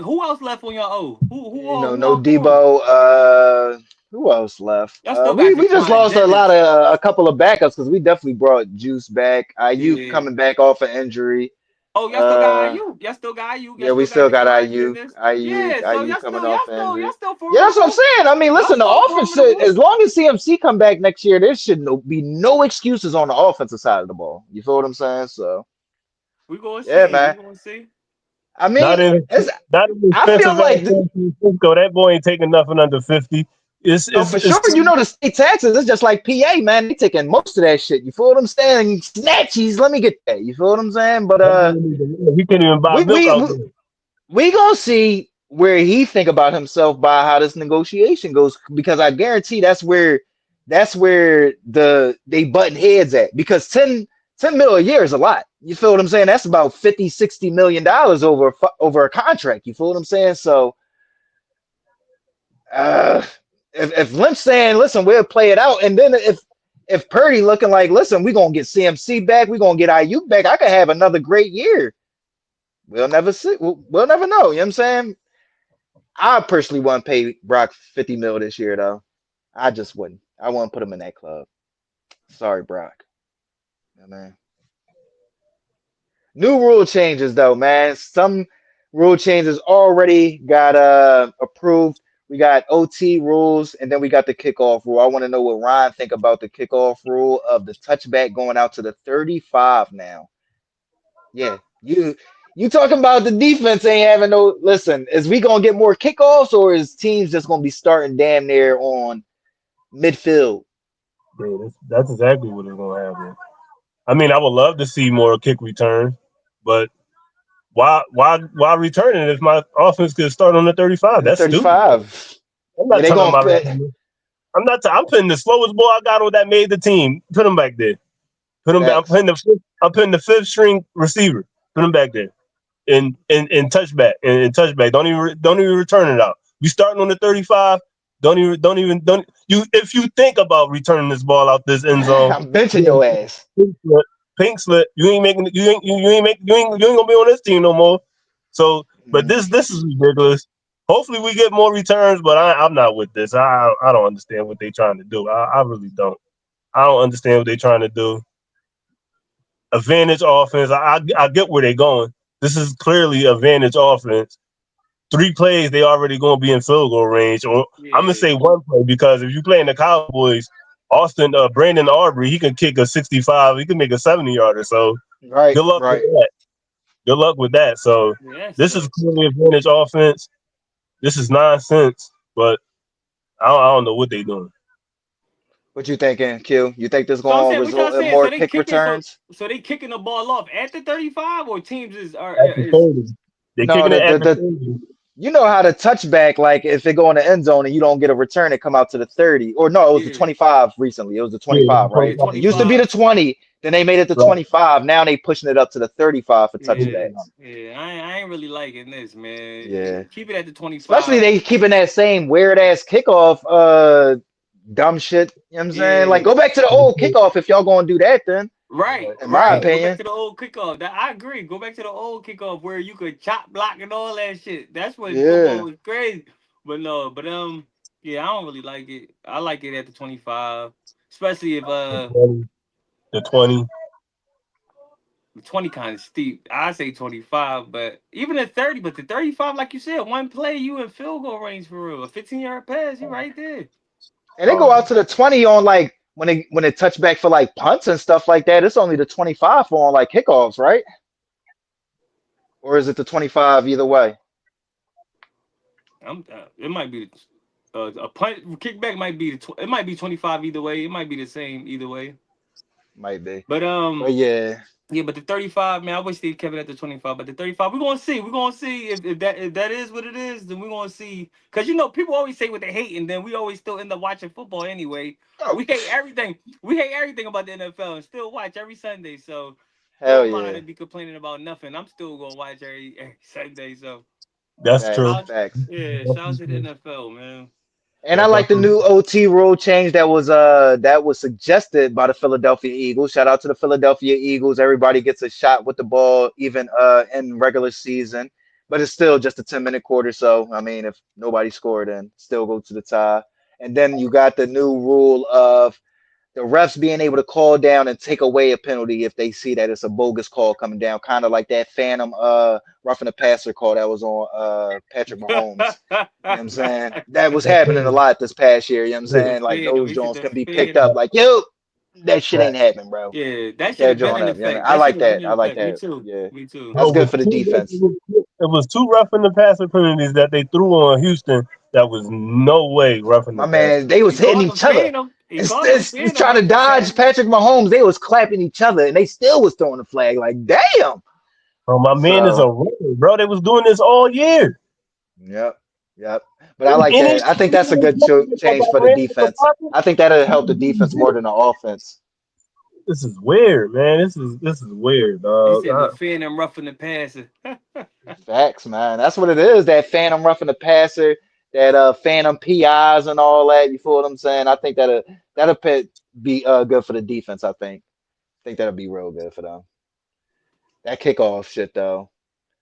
Who else left on your O? Who no all gone? Debo. Who else left? Y'all still got We just Jaquan lost Dennis. a couple of backups because we definitely brought Juice back. Ayuk Yeah. coming back off an injury. Oh, y'all still got Uh, IU. Y'all still got IU. Y'all Yeah, we still got still got Jaquan Ayuk, Dennis. Ayuk, Yeah. So Ayuk coming off y'all injury. still Yeah, that's what I'm formidable. saying. I mean, Y'all listen, the still offense should, formidable. as long as CMC come back next year, there should be no excuses on the offensive side of the ball. You feel what I'm saying? So, We gonna yeah, see. We man. gonna see. I mean, Not in it's, not in I feel expensive ass like, San Francisco. That boy ain't taking nothing under 50. no, for sure, you know, the state taxes, it's just like PA, man. They taking most of that shit. You feel what I'm saying? Snatchies, let me get that. You feel what I'm saying? But, he can't even buy we, milk we, out we, there. we gonna see where he think about himself by how this negotiation goes because I guarantee that's where they button heads at because 10 mil a year is a lot. You feel what I'm saying? That's about 50-60 million dollars over a contract. You feel what I'm saying? So uh if Lynch saying listen we'll play it out and then if Purdy looking like listen we're gonna get CMC back we're gonna get Ayuk back I could have another great year. We'll never see. We'll never know. You know what I'm saying? I personally wouldn't pay Brock 50 mil this year though. I just wouldn't. I wouldn't put him in that club. Sorry, Brock. Yeah, man. New rule changes though, man. Some rule changes already got approved. We got OT rules, and then we got the kickoff rule. I want to know what Ryan think about the kickoff rule of the touchback going out to the 35 now. Yeah, you talking about the defense ain't having no listen, is we gonna get more kickoffs or is teams just gonna be starting damn near on midfield? Yeah, that's exactly what is going to happen. I mean, I would love to see more kick returns, but why returning if my offense could start on the 35? The That's stupid. 35. I'm Yeah, not they telling gonna my put receiver. I'm putting the slowest ball I got on that made the team. Put him back there. Put him back. facts. I'm putting the fifth string receiver. Put him back there. And touchback and touchback. Don't even return it out. You starting on the 35. Don't you if you think about returning this ball out this end zone, I'm benching you your ass. pink slip. You ain't making you ain't gonna be on this team no more. So, but Mhm. this is ridiculous. Hopefully we get more returns, but I'm not with this. I don't understand what they're trying to do. I really don't. I don't understand what they're trying to do. Advantage offense. I get where they're going. This is clearly advantage offense. 3 plays, they already going to be in field goal range. Or I'm gonna Yeah. say 1 play because if you play in the Cowboys, Brandon Aubrey, he can kick a 65. He can make a 70-yarder. So Right, good luck with right. that. Good luck with that. So Yeah, that this is sucks. clearly advantage offense. This is nonsense, but I don't know what they're doing. What you thinking, Q? You think this So I'm going to saying, what y'all result in saying? more So they kick kicking, returns? so they kicking the ball off at the 35, or teams At the is 30. They're No, kicking it at the the 30. you know how to touchback, like if they go in the end zone and you don't get a return, it come out to the 30. Or no, it was the yeah 25 recently. It was the Yeah, it's 25, a right? yeah 25. It used to be 25. the 20, then they made it to Right. 25. Now they pushing it up to the 35 for Yeah, touchbacks. yeah. I ain't really liking this, man. Yeah. Keep it at the Especially 25. they keeping that same weird ass kickoff dumb shit. You know what I'm saying? Like Yeah. go back to the old kickoff if y'all gonna do that then, Right, in my right. Go back opinion. to the old kickoff. That I agree. Go back to the old kickoff where you could chop block and all that shit. That's when football Yeah. was crazy. But no, but yeah, I don't really like it. I like it at the 25. Especially if The 20. The 20. the 20 kind of steep. I say 25, but even at 30, but the 35, like you said, one play you in field goal range for real. A 15-yard pass, you right there. And they go out to the 20 on like when it touch back for like punts and stuff like that. It's only the 25 for on like kickoffs, right? Or is it the 25 either way? It might be a punt kickback might be it might be 25 either way. It might be the same either way. Might be. But But yeah. yeah, but the 35, man, I wish they kept it at the 25. But the 35, we're gonna see. We're gonna see if that is what it is, then we're gonna see. Cause people always say what they hate, and then we always still end up watching football anyway. Oh, We hate everything. We hate everything about the NFL and still watch every Sunday. So who hell am I yeah. to be complaining about nothing? I'm still gonna watch every Sunday. So That's Facts, true. shout facts. yeah, shout out to the NFL, man. And I That's like the definitely new OT rule change that was suggested by the Philadelphia Eagles. Shout out to the Philadelphia Eagles. Everybody gets a shot with the ball, even in regular season. But it's still just a 10-minute quarter. So I mean, if nobody scored, then still go to the tie. And then you got the new rule of the refs being able to call down and take away a penalty if they see that it's a bogus call coming down, kind of like that phantom roughing the passer call that was on Patrick Mahomes. You know what I'm saying? That was happening a lot this past year. You know what I'm true. the saying? Like Phantom, those he said Jones the can be picked up. Phantom. Like, yo, that shit ain't happening, bro. Yeah, that Pick should that have been joint in up. You know what I mean? effect. I That should like have been that. in I like effect. Me that. too. Yeah. Me too. That's No, good for the defense. it was 2 roughing the passer penalties that they threw on Houston. That was no way roughing My the passer. man, they was He hitting called him each other. Phantom. He called him It's Phantom trying to right for dodge passing. Patrick Mahomes. They was clapping each other, and they still was throwing the flag. Like, damn. Bro, my man is So a rookie, bro. They was doing this all year. yep, yep. But I like And that. I think that's a good change for the defense. I think that'll help the defense more than the offense. This is weird, man. This is weird, He dog. said the Phantom roughing the passer. Facts, man. That's what it is. That phantom roughing the passer, that phantom PIs and all that. You feel what I'm saying? I think be good for the defense. I think that'll be real good for them. That kickoff shit though.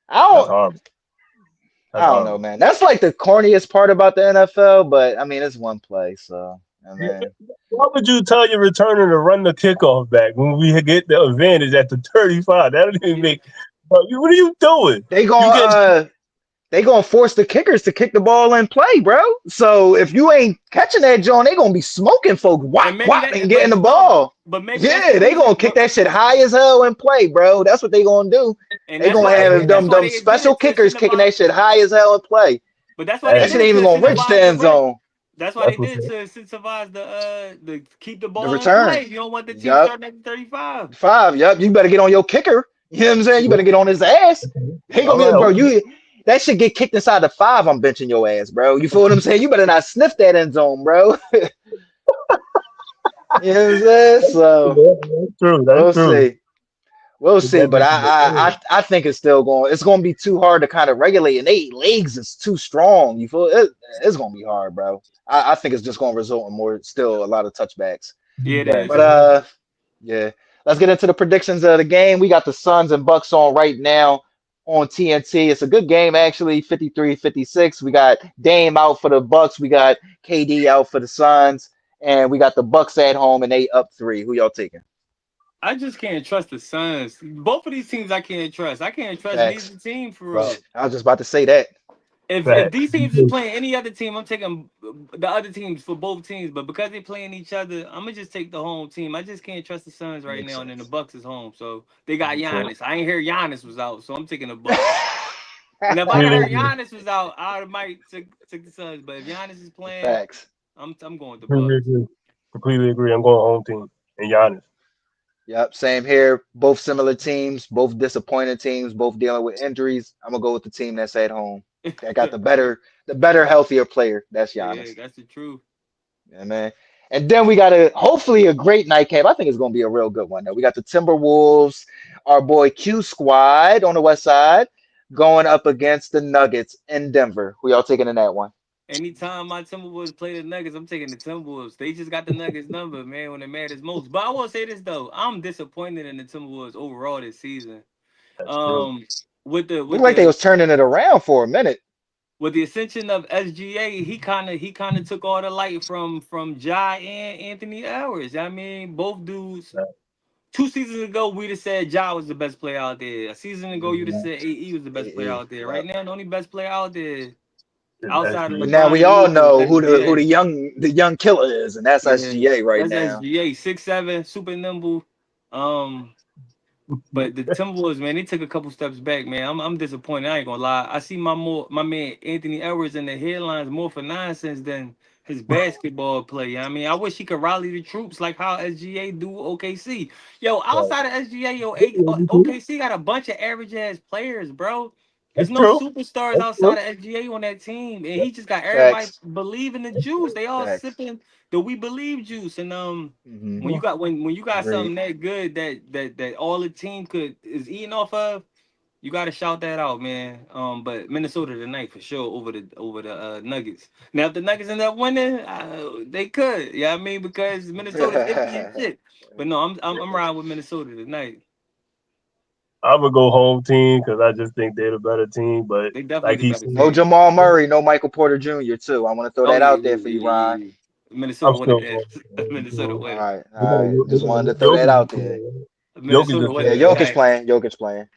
I That's don't. horrible. I That's don't know, horrible. man. That's like the corniest part about the NFL. But I mean, it's one play, so I mean. Why would you tell your returner to run the kickoff back when we get the advantage at the 35? That don't even Yeah. make. Bro, what are you doing? They You gonna get they gonna force the kickers to kick the ball in play, bro. So if you ain't catching that joint, they gonna be smoking folks, whop And maybe whop, and that, getting but the no, ball. but maybe that's the Yeah, they gonna reason. kick that shit high as hell in play, bro. That's what they gonna do. And They that's gonna why they have did. That's why them they did special it to kickers kicking incentivize. that shit high as hell in play. But that's why they That hey, shit did it ain't to even gonna reach the incentivize the end ref. zone. That's why they that's did what's it up. to incentivize the keep the The ball in return. play. You don't want the team Yup. starting at the 35. 5. Yup. You better get on your kicker. You know what I'm saying? You better get on his ass. He All gonna be like, right, bro, okay. that shit get kicked inside the 5. I'm benching your ass, bro. You feel what I'm saying? You better not sniff that end zone, bro. You know what I'm saying? So That's true. That's we'll true. see. We'll see. That But makes it. I think it's gonna be too hard to kind of regulate, and they legs is too strong. You feel it's gonna be hard, bro. I think it's just gonna result in more still a lot of touchbacks. Yeah, it But is. yeah. Let's get into the predictions of the game. We got the Suns and Bucks on right now. on TNT. It's a good game, actually, 53-56. We got Dame out for the Bucks. We got KD out for the Suns. And we got the Bucks at home, and they up 3. Who y'all taking? I just can't trust the Suns. Both of these teams I can't trust. I can't trust Facts. neither team for real. Right. I was just about to say that. If Facts. these teams is playing any other team, I'm taking the other teams for both teams. But because they're playing each other, I'm gonna just take the home team. I just can't trust the Suns right Makes now, and then the sense. Bucks is home, so they got Okay. Giannis. I ain't hear Giannis was out, so I'm taking the Bucks. Now if I'd have heard Giannis was out, I might took the Suns. But if Giannis is playing, Facts. I'm going with the Completely Bucks. agree. Completely agree. I'm going home team and Giannis. Yep, same here. Both similar teams, both disappointing teams, both dealing with injuries. I'm gonna go with the team that's at home. That got the better, healthier player. That's Yeah, Giannis. that's the truth. Yeah, man. And then we got hopefully a great nightcap. I think it's gonna be a real good one. Though we got the Timberwolves, our boy Q Squad on the west side, going up against the Nuggets in Denver. Who y'all taking in that one? Anytime my Timberwolves play the Nuggets, I'm taking the Timberwolves. They just got the Nuggets number, man, when it matters most. But I will say this though, I'm disappointed in the Timberwolves overall this season. That's true. Um, with the Looked with like they the was turning it around for a minute. with the ascension of SGA, he kind of took all the light from Jai and Anthony Edwards. I mean, both dudes. 2 seasons ago, we'd have said Ja was the best player out there. A season ago, you'd have Hmm. said AE was the best player out there. Right Yep. now, the only best player out there It's outside of But SGA. now LeBron we and all Luka is know who SGA. the young killer is, and that's Yeah, SGA right that's now. SGA, 6'7", super nimble. Um, but the Timberwolves, man, they took a couple steps back, man. I'm disappointed. I ain't gonna lie. I see my man Anthony Edwards in the headlines more for nonsense than his basketball play. I mean, I wish he could rally the troops like how SGA do OKC. Yo, Right. outside of SGA, That's OKC got a bunch of average ass players, bro. There's no true. superstars That's outside true. of SGA on that team, and he just got everybody Facts. believing the juice. They all Facts. sipping the we believe juice, and Hmm. when you got Agreed. something that good that all the team could is eating off of, you got to shout that out, man. But Minnesota tonight for sure over the Nuggets. Now if the Nuggets end up winning, they could. Yeah, I mean because Minnesota's iffy as shit. But no, I'm riding with Minnesota tonight. I would go home team because I just think they're the better team. But They definitely like the he better said, No team. Jamal Murray, no Michael Porter Jr. too. I want to throw Oh that yeah, out there yeah, for yeah, you, yeah, Ryan. yeah. I'm Minnesota still winning going. that. Minnesota All winning. right, all They got, right. Just wanted to throw that Jokic is out there. playing. Jokic Minnesota is Yeah, winning playing. Jokic tonight. playing. Jokic playing.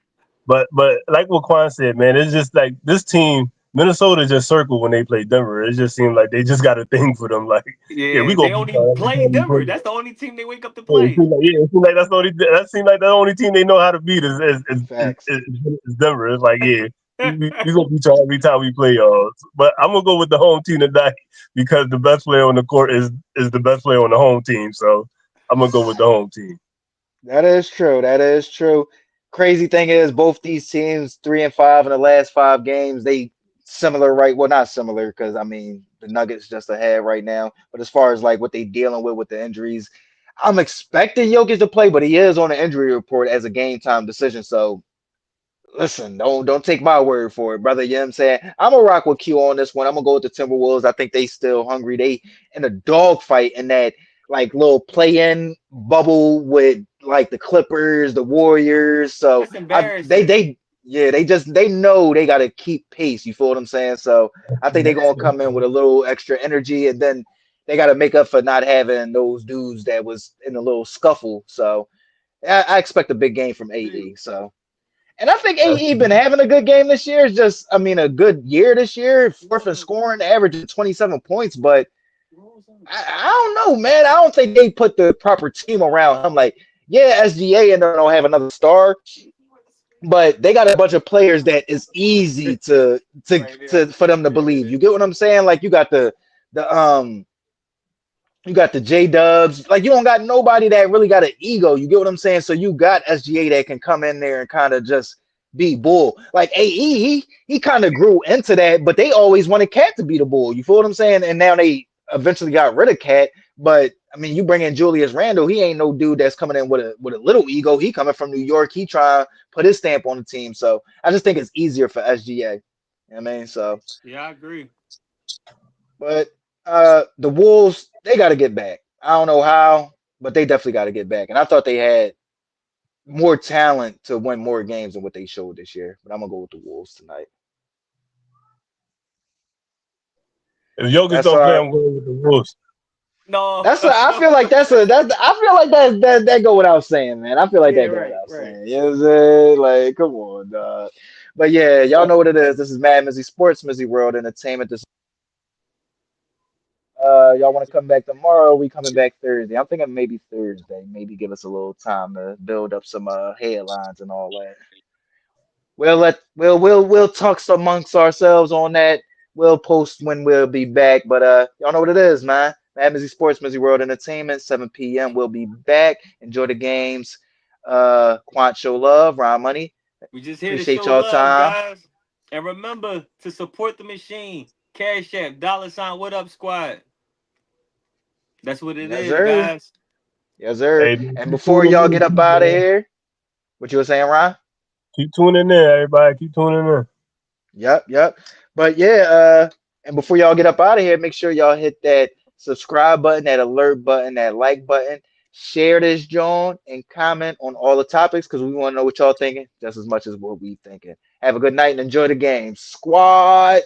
But like what Quan said, man, it's just like this team, Minnesota just circled when they play Denver. It just seemed like they just got a thing for them. Like, yeah, we Yeah, gonna they beat only y'all every play time we play Denver. you. That's the only team they wake up to play. It seems like that's the only. That seems like the only team they know how to beat Facts. is Denver. It's like, yeah, we gonna beat y'all every time we play y'all. But I'm gonna go with the home team tonight because the best player on the court is the best player on the home team. So I'm gonna go with the home team. That is true. That is true. Crazy thing is, both these teams, 3-5 in the last 5 games, they similar, right? Well, not similar because I mean the Nuggets just ahead right now. But as far as like what they dealing with the injuries, I'm expecting Jokic to play, but he is on the injury report as a game time decision. So listen, don't take my word for it, brother. You know what I'm saying? I'm gonna rock with Q on this one. I'm gonna go with the Timberwolves. I think they still hungry. They in a dogfight in that like little play-in bubble with like the Clippers, the Warriors. So That's I they embarrassing. they yeah, they know they gotta keep pace. You feel what I'm saying? So I think they're gonna come in with a little extra energy and then they gotta make up for not having those dudes that was in a little scuffle. So I expect a big game from AE. So and I think AE been having a good game this year. It's just, I mean, a good year this year. Fourth in scoring, averaging 27 points. But I don't know, man. I don't think they put the proper team around him. Like, yeah, SGA and don't have another star, but they got a bunch of players that is easy to for them to believe. You get what I'm saying? Like, the you got the J Dubs. Like you don't got nobody that really got an ego. You get what I'm saying? So you got SGA that can come in there and kind of just be bull. Like AE, he kind of grew into that, but they always wanted Cat to be the bull. You feel what I'm saying? And now they eventually got rid of Cat. But I mean, you bring in Julius Randle. He ain't no dude that's coming in with a little ego. He coming from New York. He trying to put his stamp on the team. So I just think it's easier for SGA. You know what I mean? So Yeah, I agree. but the Wolves, they got to get back. I don't know how, but they definitely got to get back. And I thought more talent to win more games than what they showed this year. But I'm gonna go with the Wolves tonight. If Jokic That's don't play, our. I'm going with the Wolves. No. That's. I feel like that's a. That's. I feel like that go without saying, man. I feel like Yeah, that go right, without right. saying. You know what I'm saying? Like, come on, dog. But yeah, y'all know what it is. This is MadMizzy Sports, MizzyWorld Entertainment. This. Y'all want to come back tomorrow? We coming back Thursday. I'm thinking maybe Thursday. Maybe give us a little time to build up some headlines and all that. We'll talk amongst ourselves on that. We'll post when we'll be back. But y'all know what it is, man. MadMizzy Sports, Mizzy World Entertainment, 7 p.m. We'll be back. Enjoy the games. Quant show love, Ron Money. We just here to Appreciate show y'all love, time. guys. And remember to support the machine. Cash App, dollar sign, what up, squad? That's what it Yes, is, sir. guys. Yes, sir. Hey, man, And keep before tuning y'all get up in, out of man. here, what you were saying, Ron? Keep tuning in, everybody. Keep tuning in. Yep. But yeah, and before y'all get up out of here, make sure y'all hit that subscribe button, that alert button, that like button. Share this, John, and comment on all the topics because we want to know what y'all thinking just as much as what we thinking. Have a good night and enjoy the game, squad.